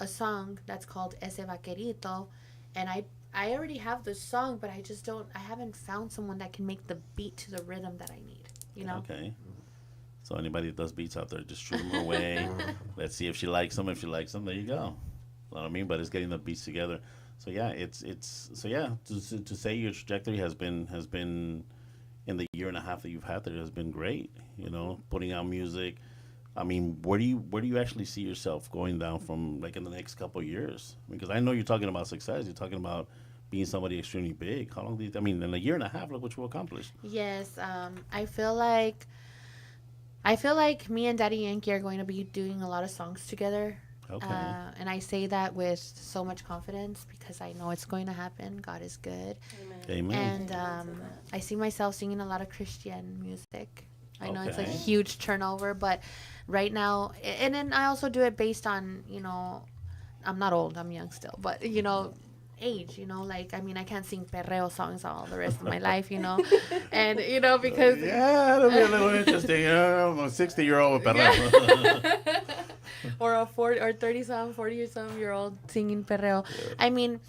song that's called Ese Vaquerito, and I already have the song, but I haven't found someone that can make the beat to the rhythm that I need. Okay. So anybody that does beats out there, just shoot them away. Let's see if she likes them. If she likes them, there you go. You know what I mean? But it's getting the beats together. So yeah, to say your trajectory has been in the year and a half that you've had there has been great. Putting out music. I mean, where do you actually see yourself going down from, like, in the next couple of years? Because I know you're talking about success. You're talking about being somebody extremely big. How long do you? I mean, in a year and a half, look what you accomplished. Yes, I feel like me and Daddy Yankee are going to be doing a lot of songs together. Okay. And I say that with so much confidence because I know it's going to happen. God is good. Amen. And I see myself singing a lot of Christian music. I know it's a Okay. huge turnover, but right now, and then I also do it based on, I'm not old, I'm young still, but, age, like, I mean, I can't sing perreo songs all the rest of my life, and, because... Yeah, that'll be a little interesting. I'm a 60-year-old with perreo. or a 40 or 30-some, 40-some-year-old singing perreo. I mean,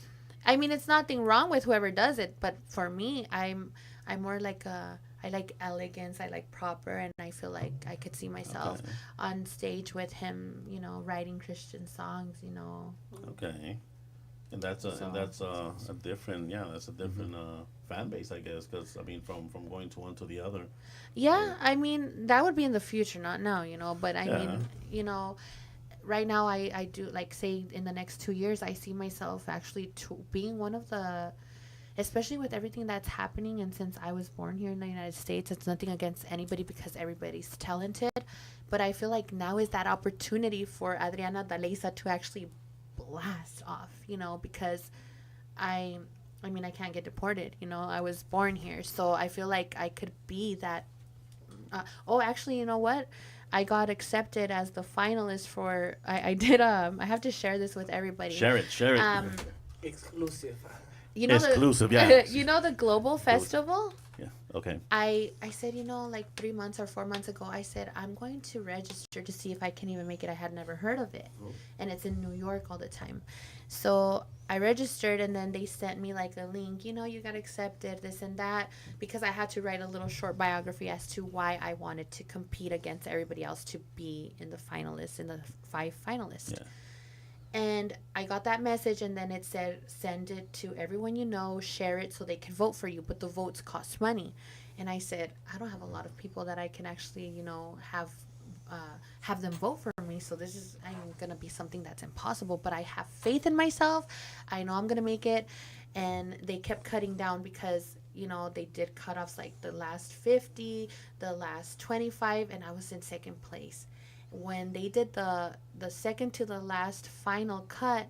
it's nothing wrong with whoever does it, but for me, I'm more like I like elegance, I like proper, and I feel like I could see myself on stage with him, writing Christian songs, Okay. And that's a different fan base, I guess, because I mean from going to one to the other. Yeah, I mean, that would be in the future, not now, but I mean, right now I do, like, say in the next 2 years, I see myself actually being one of the, especially with everything that's happening, and since I was born here in the United States, it's nothing against anybody because everybody's talented, but I feel like now is that opportunity for Adriana Daleza to actually blast off, because I mean, I can't get deported, I was born here, so I feel like I could be that. Actually, you know what? I got accepted as the finalist for, I did, I have to share this with everybody. Share it. Exclusive. Exclusive, yeah. The Global Festival? Yeah, okay. I said, like 3 months or 4 months ago, I said, I'm going to register to see if I can even make it. I had never heard of it. And it's in New York all the time. So I registered, and then they sent me like a link, you got accepted, this and that, because I had to write a little short biography as to why I wanted to compete against everybody else to be in the 5 finalists. Yeah. And I got that message, and then it said, send it to everyone share it so they can vote for you, but the votes cost money. And I said, I don't have a lot of people that I can actually, have them vote for me. me. So I'm going to be something that's impossible. But I have faith in myself. I know I'm going to make it. And they kept cutting down because, they did cutoffs like the last 50, the last 25, and I was in second place. When they did the second to the last final cut,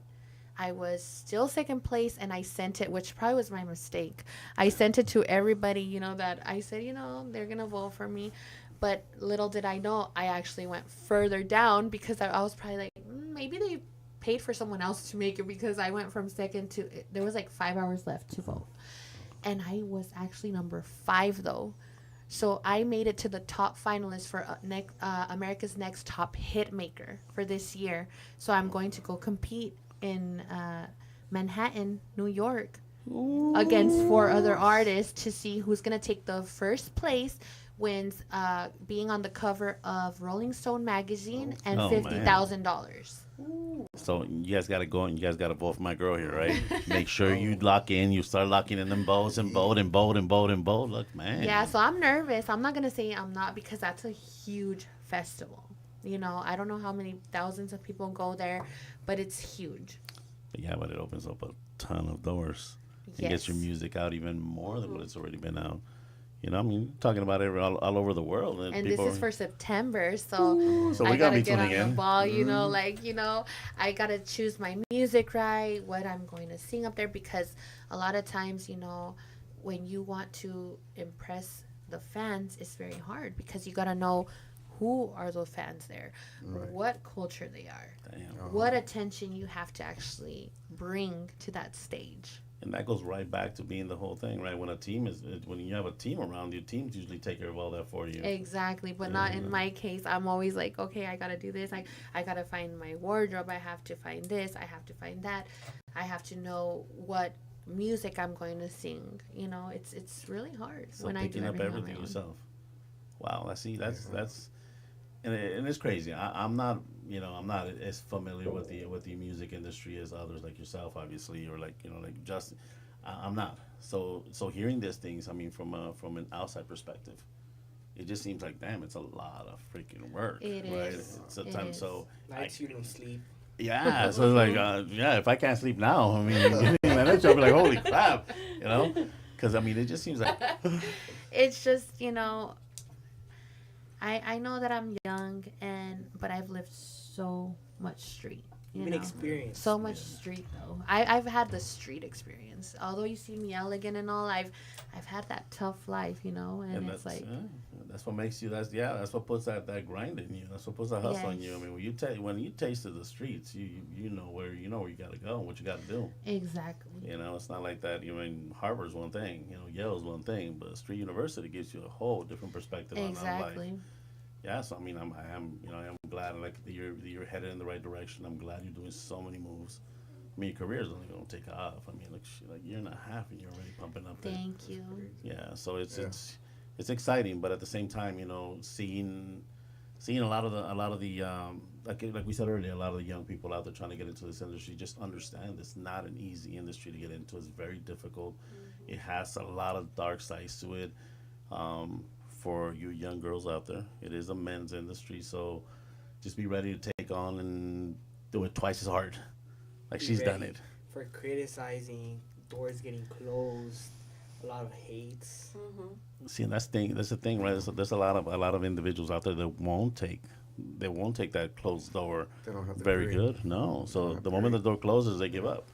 I was still second place, and I sent it, which probably was my mistake. I sent it to everybody, that I said, they're going to vote for me. But little did I know, I actually went further down because I was probably like, maybe they paid for someone else to make it, because I went from second to, there was like 5 hours left to vote. And I was actually number 5, though. So I made it to the top finalist for America's Next Top Hit Maker for this year. So I'm going to go compete in Manhattan, New York, against 4 other artists to see who's going to take the first place, wins being on the cover of Rolling Stone magazine, and $50,000. So you guys got to go and you guys got to vote for my girl here, right? Make sure you lock in. You start locking in them votes and vote and vote and vote and vote. Look, man. Yeah, so I'm nervous. I'm not going to say I'm not, because that's a huge festival. I don't know how many thousands of people go there, but it's huge. Yeah, but it opens up a ton of doors. Yes. It gets your music out even more than what it's already been out. Talking about it all over the world. And this is for September, so so I gotta be get on tuning in. the ball, I gotta choose my music right, what I'm going to sing up there, because a lot of times, when you want to impress the fans, it's very hard, because you gotta know who are the fans there, what culture they are, what attention you have to actually bring to that stage. And that goes right back to being the whole thing, right? When you have a team around you, teams usually take care of all that for you. Exactly, but not in my case. I'm always like, okay, I gotta do this. I gotta find my wardrobe. I have to find this. I have to find that. I have to know what music I'm going to sing. It's really hard So when I do picking up everything on my own. yourself. Wow, that's and it's crazy. I'm not as familiar with the music industry as others like yourself, obviously, or like Justin. I'm not. So hearing these things, from an outside perspective, it just seems like, damn, it's a lot of freaking work. It right? is. It's a It time. is. So Nights you don't sleep. yeah. So it's like if I can't sleep now, getting that energy, I'll be like, holy crap, because it just seems like It's just I know that I'm young, but I've lived so much street. You've been experienced. So much street, though. I've had the street experience. Although you see me elegant and all, I've had that tough life, and it's like that's what makes you. That's what puts that grind in you. That's what puts that hustle in you. When you tasted the streets, you know where you got to go and what you got to do. Exactly. It's not like that. Harvard's one thing, Yale's one thing, but Street University gives you a whole different perspective on life. Exactly. Yeah, so I am glad that you're headed in the right direction. I'm glad you're doing so many moves. Your career's only gonna take off. Like a year and a half, and you're already pumping up there. Thank you. Yeah, so it's exciting, but at the same time, seeing a lot of the like we said earlier, a lot of the young people out there trying to get into this industry just understand it's not an easy industry to get into. It's very difficult. Mm-hmm. It has a lot of dark sides to it. For you young girls out there, it is a men's industry, so just be ready to take on and do it twice as hard, like she's done it. For criticizing, doors getting closed, a lot of hates. Mm-hmm. See, and that's the thing, right? There's a lot of individuals out there that won't take that closed door very good. No, so the moment the door closes, they give up.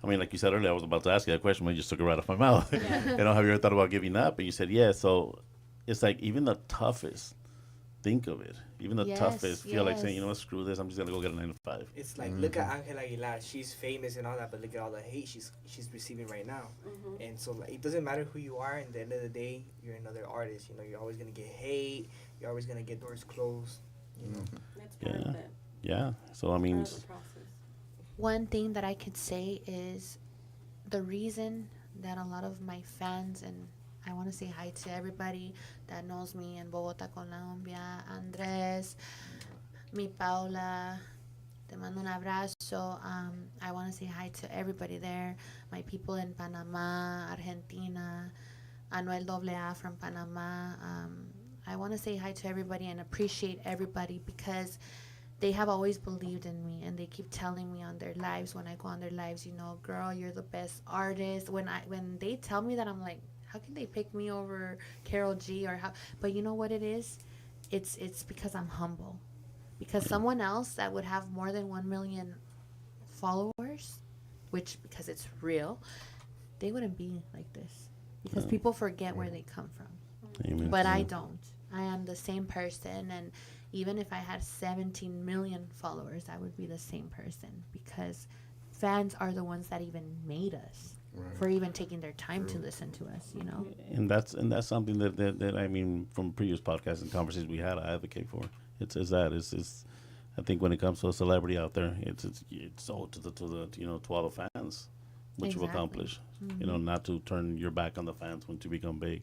Like you said earlier, I was about to ask you that question, but you just took it right off my mouth. Yeah. Have you ever thought about giving up? And you said yes. So it's like even the toughest think of it. Even the toughest feel like saying, screw this, I'm just gonna go get a 9 to 5. It's like, look at Angela Aguilar, she's famous and all that, but look at all the hate she's receiving right now. Mm-hmm. And so it doesn't matter who you are. At the end of the day, you're another artist. You're always gonna get hate. You're always gonna get doors closed. That's part of it. Yeah. So Part of the process. One thing that I could say is the reason that a lot of my fans, and I want to say hi to everybody that knows me in Bogota, Colombia. Andres, mi Paula, te mando un abrazo. I want to say hi to everybody there. My people in Panama, Argentina, Anuel AA from Panama. I want to say hi to everybody and appreciate everybody, because they have always believed in me, and they keep telling me on their lives, when I go on their lives, you know, girl, you're the best artist. When they tell me that, I'm like, how can they pick me over Carol G or how? But you know what it is? It's because I'm humble. Because someone else that would have more than 1 million followers, which because it's real, they wouldn't be like this. Because people forget where they come from. Amen. But I don't. I am the same person, and even if I had 17 million followers, I would be the same person, because fans are the ones that even made us for even taking their time to listen to us, you know. And that's something that I mean, from previous podcasts and conversations we had, I advocate for. It's I think when it comes to a celebrity out there, it's owed to the you know, to all the fans, what you accomplish. You know, not to turn your back on the fans when you become big.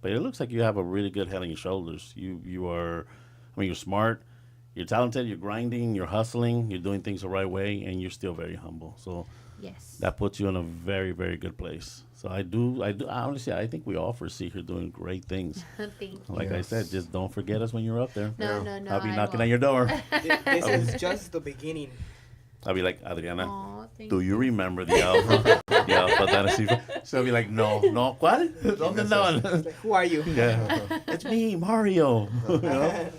But it looks like you have a really good head on your shoulders. You are, I mean, you're smart, you're talented, you're grinding, you're hustling, you're doing things the right way, and you're still very humble. So Yes. that puts you in a very, very good place. So I honestly, I think we all foresee her doing great things. Thank you. Like I said, just don't forget us when you're up there. No, no, no. I'll be I knocking won't. on your door. This is just the beginning. I'll be like, Adriana, Aw, thank do you remember the Alpha? The Alpha Dynasty? So I'll be like, no, ¿cuál? ¿Dónde no? It's like, who are you? Yeah, it's me, Mario. You know?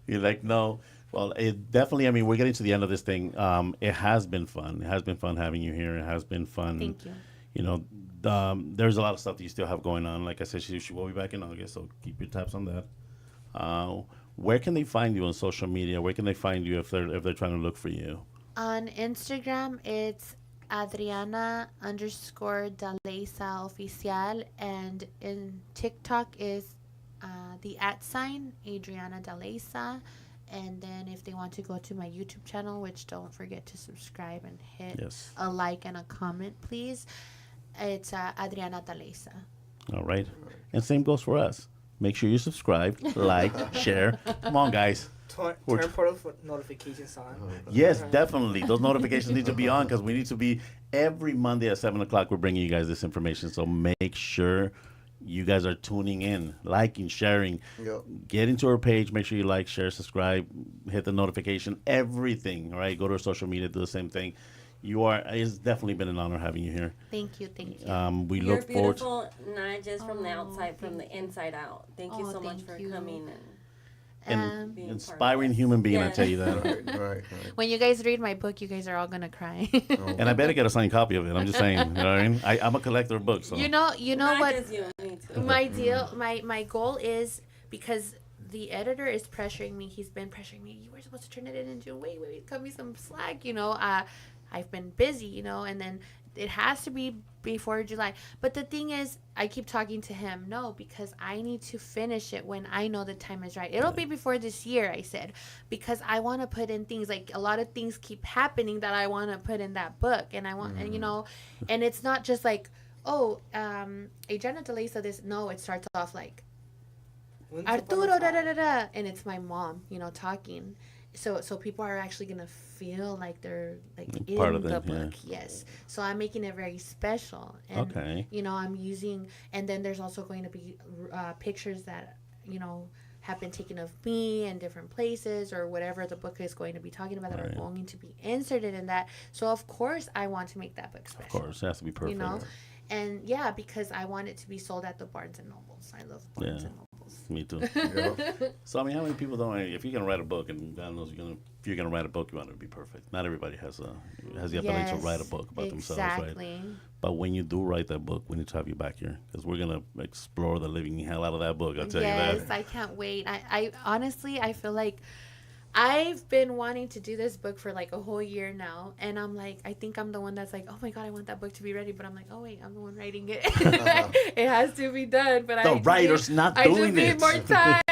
You're like, no. Well, it definitely, I mean, we're getting to the end of this thing. It has been fun. It has been fun having you here. It has been fun. Thank you. You know, there's a lot of stuff that you still have going on. Like I said, she will be back in August, so keep your tabs on that. Where can they find you on social media? Where can they find you if they're trying to look for you? On Instagram, it's Adriana _ Daleza Oficial, and in TikTok is the @ Adriana Daleza. And then if they want to go to my YouTube channel, which don't forget to subscribe and hit a like and a comment, please. It's Adriana Daleza. All right. And same goes for us. Make sure you subscribe, like, share. Come on, guys. Turn notifications on. Yes, definitely. Those notifications need to be on, because we need to be every Monday at 7 o'clock. We're bringing you guys this information. So make sure you guys are tuning in, liking, sharing. Yep. Get into our page. Make sure you like, share, subscribe, hit the notification, everything. All right. Go to our social media, do the same thing. It's definitely been an honor having you here. Thank you. We You're look forward to beautiful, not just from the outside, from the inside out. Thank you so much thank for you. coming an being inspiring part of human being, I Yes. tell you that. Right. When you guys read my book, you guys are all gonna cry. And I better get a signed copy of it. I'm just saying. You know what I mean? I'm a collector of books. So. You know Not what? just you, me too. My deal, my goal is, because the editor is pressuring me. He's been pressuring me. You were supposed to turn it in June. Wait, cut me some slack. You know, I've been busy. You know, and then it has to be before July. But the thing is, I keep talking to him. No, because I need to finish it when I know the time is right. It'll be before this year, I said, because I want to put in things, like a lot of things keep happening that I want to put in that book, and I want, and you know, and it's not just like, oh, Adriana Daleza this. No, it starts off like Arturo, and it's my mom, you know, talking. So people are actually gonna feel like they're like in Part of the it, book, yes. So I'm making it very special, and you know, I'm using, and then there's also going to be pictures that, you know, have been taken of me in different places, or whatever the book is going to be talking about, that are going to be inserted in that. So of course I want to make that book special. Of course, it has to be perfect. You know, and yeah, because I want it to be sold at the Barnes and Nobles. I love Barnes and Nobles. Me too. Yep. So I mean, how many people don't? If you're gonna write a book, and God knows if you're gonna write a book, you want it to be perfect. Not everybody has the ability to write a book about themselves, right? But when you do write that book, we need to have you back here, because we're gonna explore the living hell out of that book. I'll tell you that. Yes, I can't wait. I honestly, I feel like I've been wanting to do this book for like a whole year now, and I'm like, I think I'm the one that's like, oh my god, I want that book to be ready, but I'm like, oh wait, I'm the one writing it. It has to be done, but The writer's not doing I it. just need more time.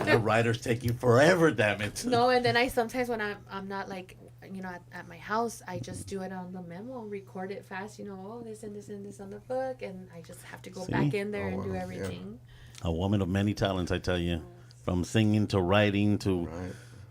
The writer's taking forever, damn it. No, and then I sometimes, when I'm not like, you know, at my house, I just do it on the memo, record it fast, you know, oh, this and this and this on the book, and I just have to go back in there and do everything. A woman of many talents, I tell you, from singing to writing to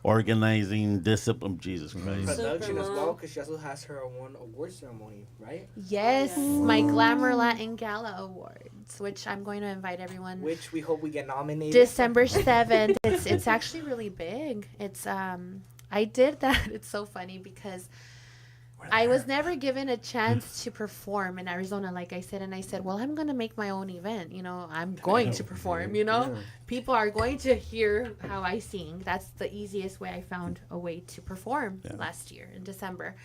organizing, discipline. Jesus Christ. Production as well, because she also has her own award ceremony, right? Yes, my Glamour Latin Gala Awards, which I'm going to invite everyone. Which we hope we get nominated. December 7th. It's actually really big. It's I did that. It's so funny because I was never given a chance to perform in Arizona, like I said. And I said, well, I'm going to make my own event. You know, I'm going to perform, you know. Yeah. People are going to hear how I sing. That's the easiest way I found a way to perform last year in December.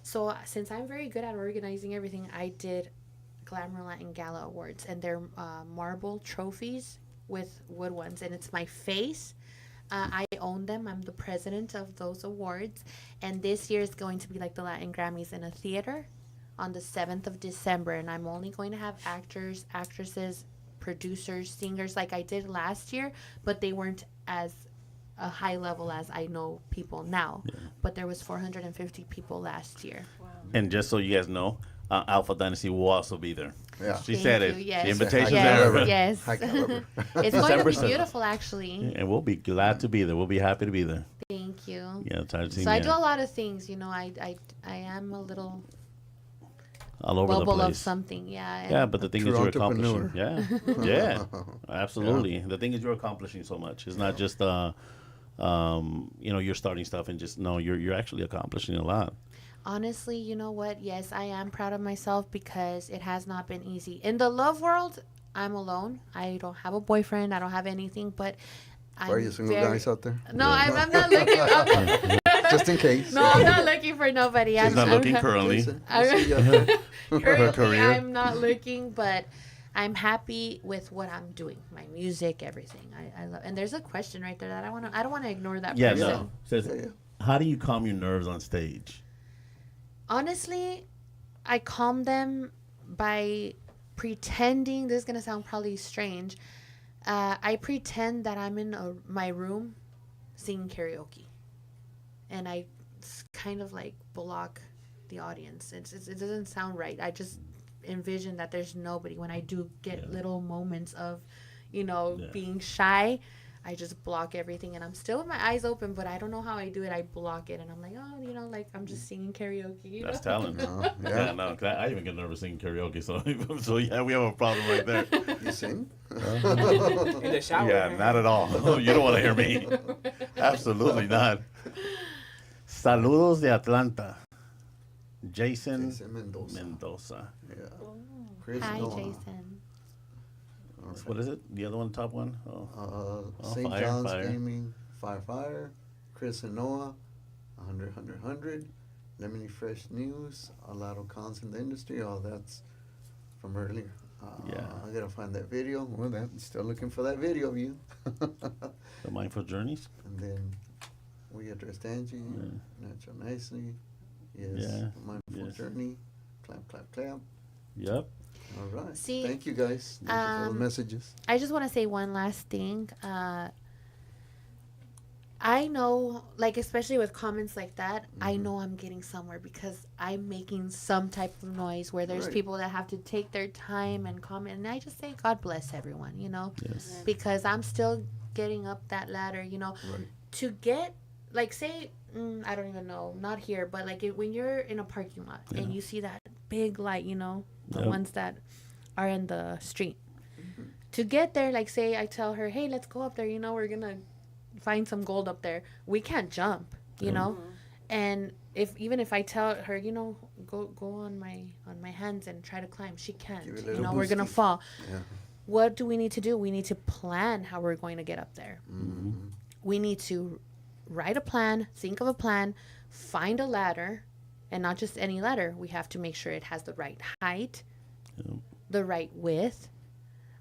So since I'm very good at organizing everything, I did Glamourland and Gala Awards. And they're marble trophies with wood ones. And it's my face. I own them. I'm the president of those awards. And this year is going to be like the Latin Grammys in a theater on the 7th of December. And I'm only going to have actors, actresses, producers, singers like I did last year. But they weren't as a high level as I know people now. Yeah. But there was 450 people last year. Wow. And just so you guys know, Alpha Dynasty will also be there. Yeah. She said it. Yes. The invitation's yes, there. Yes. It's going to be 7th. beautiful, actually. And we'll be glad to be there. We'll be happy to be there. Thank you. Yeah, so I do a lot of things. You know, I am a little all over bubble the place of something. Yeah. Yeah, but the thing is you're entrepreneur. accomplishing. Yeah. Absolutely. Yeah. The thing is you're accomplishing so much. It's not just you know, you're starting stuff and just no, you're actually accomplishing a lot. Honestly, you know what? Yes, I am proud of myself because it has not been easy. In the love world, I'm alone. I don't have a boyfriend. I don't have anything, but are you single guys out there? No, I'm not looking. Just in case. No, I'm not looking for nobody. She's not looking currently. Currently, I'm not looking, but I'm happy with what I'm doing. My music, everything. I love. And there's a question right there that I don't want to ignore that person. No. Says, how do you calm your nerves on stage? Honestly, I calm them by pretending. This is gonna sound probably strange. I pretend that I'm in my room singing karaoke, and I kind of like block the audience. It doesn't sound right. I just envision that there's nobody. When I do get little moments of, you know, being shy, I just block everything, and I'm still with my eyes open, but I don't know how I do it. I block it, and I'm like, oh, you know, like I'm just singing karaoke. You That's know? talent. Yeah, no, I even get nervous singing karaoke, so yeah, we have a problem right there. You sing? In the shower? Yeah, not at all. You don't want to hear me. Absolutely not. Saludos de Atlanta. Jason Mendoza. Yeah. Chris Hi, Noah. Jason. Right. What is it? The other one, top one? St. John's Gaming, Fire, Chris and Noah, 100. Lemony Fresh News, a lot of cons in the industry. Oh, that's from earlier. I gotta find that video. Well, I'm still looking for that video of you. The Mindful Journeys. And then we addressed Angie, Natural Nicely. Yes, Mindful Journey. Clap. Yep. All right. See, thank you guys. Thank you for the messages. I just want to say one last thing. I know, like, especially with comments like that, I know I'm getting somewhere because I'm making some type of noise where there's people that have to take their time and comment. And I just say, God bless everyone, you know, because I'm still getting up that ladder, you know, to get, like, say, I don't even know, not here, but like when you're in a parking lot and you see that big light, you know, the ones that are in the street. To get there, like, say I tell her, hey, let's go up there, you know, we're gonna find some gold up there. We can't jump, you know. And even if I tell her, you know, go on my hands and try to climb, she can't. You know, we're gonna fall. What do we need to do? We need to plan how we're going to get up there. We need to write a plan, think of a plan, find a ladder. And not just any ladder. We have to make sure it has the right height, the right width.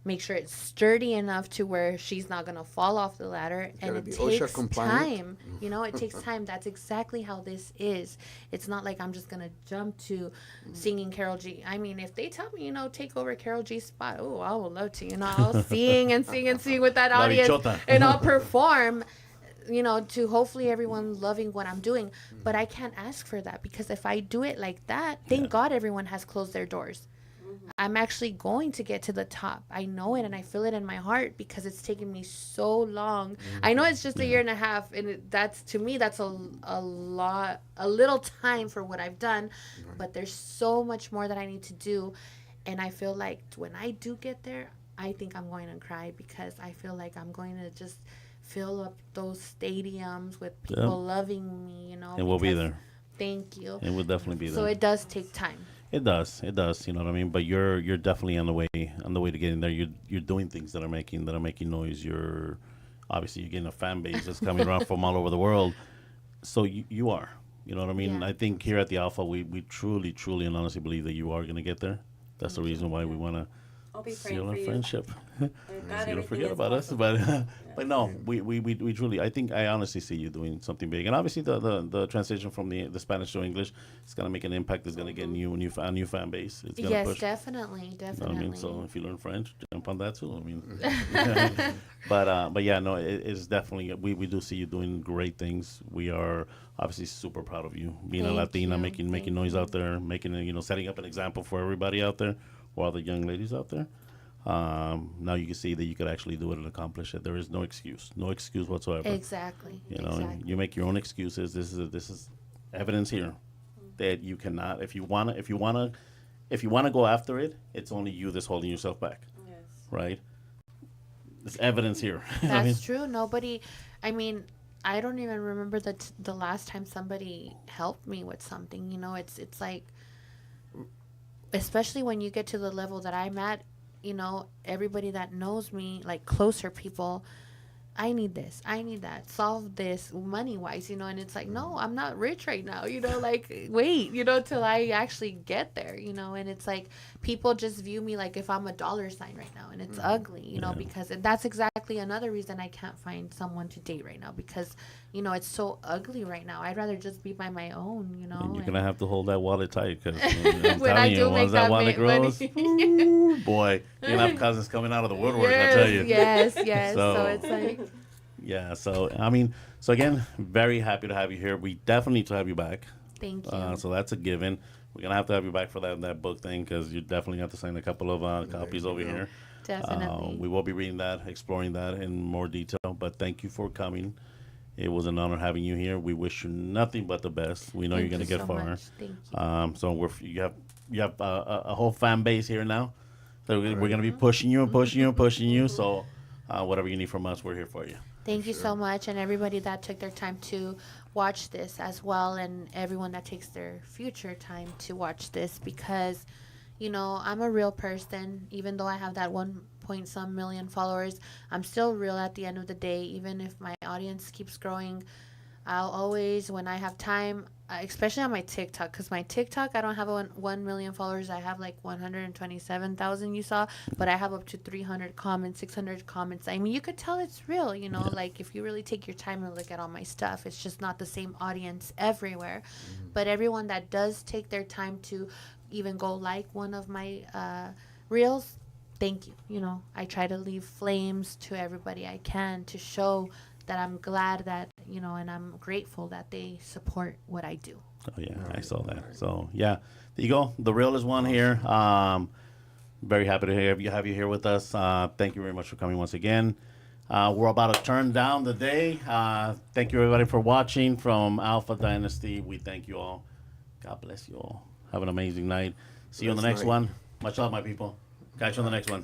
Make sure it's sturdy enough to where she's not going to fall off the ladder. And it takes time. You know, it takes time. That's exactly how this is. It's not like I'm just going to jump to singing Karol G. I mean, if they tell me, you know, take over Karol G's spot, oh, I would love to. You know, I'll sing and sing and sing with that audience. And I'll perform. You know, to hopefully everyone loving what I'm doing. But I can't ask for that because if I do it like that, thank God everyone has closed their doors. I'm actually going to get to the top. I know it and I feel it in my heart because it's taken me so long. I know it's just a year and a half and that's, to me, that's a little time for what I've done. But there's so much more that I need to do. And I feel like when I do get there, I think I'm going to cry because I feel like I'm going to just fill up those stadiums with people loving me, you know. And we'll be there. Thank you. And we'll definitely be there. So it does take time. It does. It does. You know what I mean? But you're definitely on the way to getting there. You're doing things that are making noise. You're obviously you're getting a fan base that's coming around from all over the world. So you are. You know what I mean? Yeah. I think here at the Alpha, we truly, truly, and honestly believe that you are going to get there. That's the reason why we want to I'll be praying seal for our you. friendship. God, You don't everything forget is about us, possible. but no, we truly. I honestly see you doing something big, and obviously the transition from the Spanish to English is gonna make an impact. It's gonna get a new fan base. It's gonna Yes, push. definitely. You know what I mean? Definitely. So if you learn French, jump on that too. I mean, but yeah, no, it's definitely we do see you doing great things. We are obviously super proud of you being a Thank Latina, you. making Thank noise out there, setting up an example for everybody out there, or all the young ladies out there. Now you can see that you could actually do it and accomplish it. There is no excuse whatsoever. Exactly. You know, exactly. you make your own excuses. This is evidence here that you cannot. If you wanna go after it, it's only you that's holding yourself back, Yes. right? There's evidence here. That's true. Nobody. I mean, I don't even remember the last time somebody helped me with something. You know, it's like, especially when you get to the level that I'm at. You know, everybody that knows me, like closer people, I need this, I need that, solve this money wise, you know, and it's like, no, I'm not rich right now, you know, like wait, you know, till I actually get there, you know, and it's like people just view me like if I'm a dollar sign right now, and it's ugly, you know, because and that's exactly another reason I can't find someone to date right now, because you know it's so ugly right now. I'd rather just be by my own, you know. And you're gonna have to hold that wallet tight because when I do make once that that wallet grows, ooh, boy, you're gonna have cousins coming out of the woodwork. I tell you. Yes. So So- it's like, Yeah. So I mean, so again, very happy to have you here. We definitely need to have you back. thank you. So that's a given. We're gonna have to have you back for that book thing because you definitely have to sign a couple of copies over here. Definitely. We will be reading that, exploring that in more detail. But thank you for coming. It was an honor having you here. We wish you nothing but the best. We know Thank you're gonna you get so far. much. Thank you. So you have a whole fan base here now. So we're gonna be pushing you and pushing you and pushing you. So whatever you need from us, we're here for you. Thank you so much, and everybody that took their time to watch this as well, and everyone that takes their future time to watch this, because, you know, I'm a real person. Even though I have that 1 point some million followers, I'm still real at the end of the day. Even if my audience keeps growing, I'll always, when I have time, especially on my TikTok, because my TikTok, I don't have 1 million followers. I have like 127,000 you saw, but I have up to 300 comments, 600 comments. I mean, you could tell it's real, you know, like if you really take your time and look at all my stuff, it's just not the same audience everywhere. But everyone that does take their time to even go like one of my reels, thank you. You know, I try to leave flames to everybody I can to show that I'm glad that, you know, and I'm grateful that they support what I do. Oh yeah, I saw that. So yeah, there you go. The realest one here. Very happy to have you here with us. Thank you very much for coming once again. We're about to turn down the day. Thank you everybody for watching from Alpha Dynasty. We thank you all. God bless you all. Have an amazing night. See you on the next one. Much love, my people. Catch you on the next one.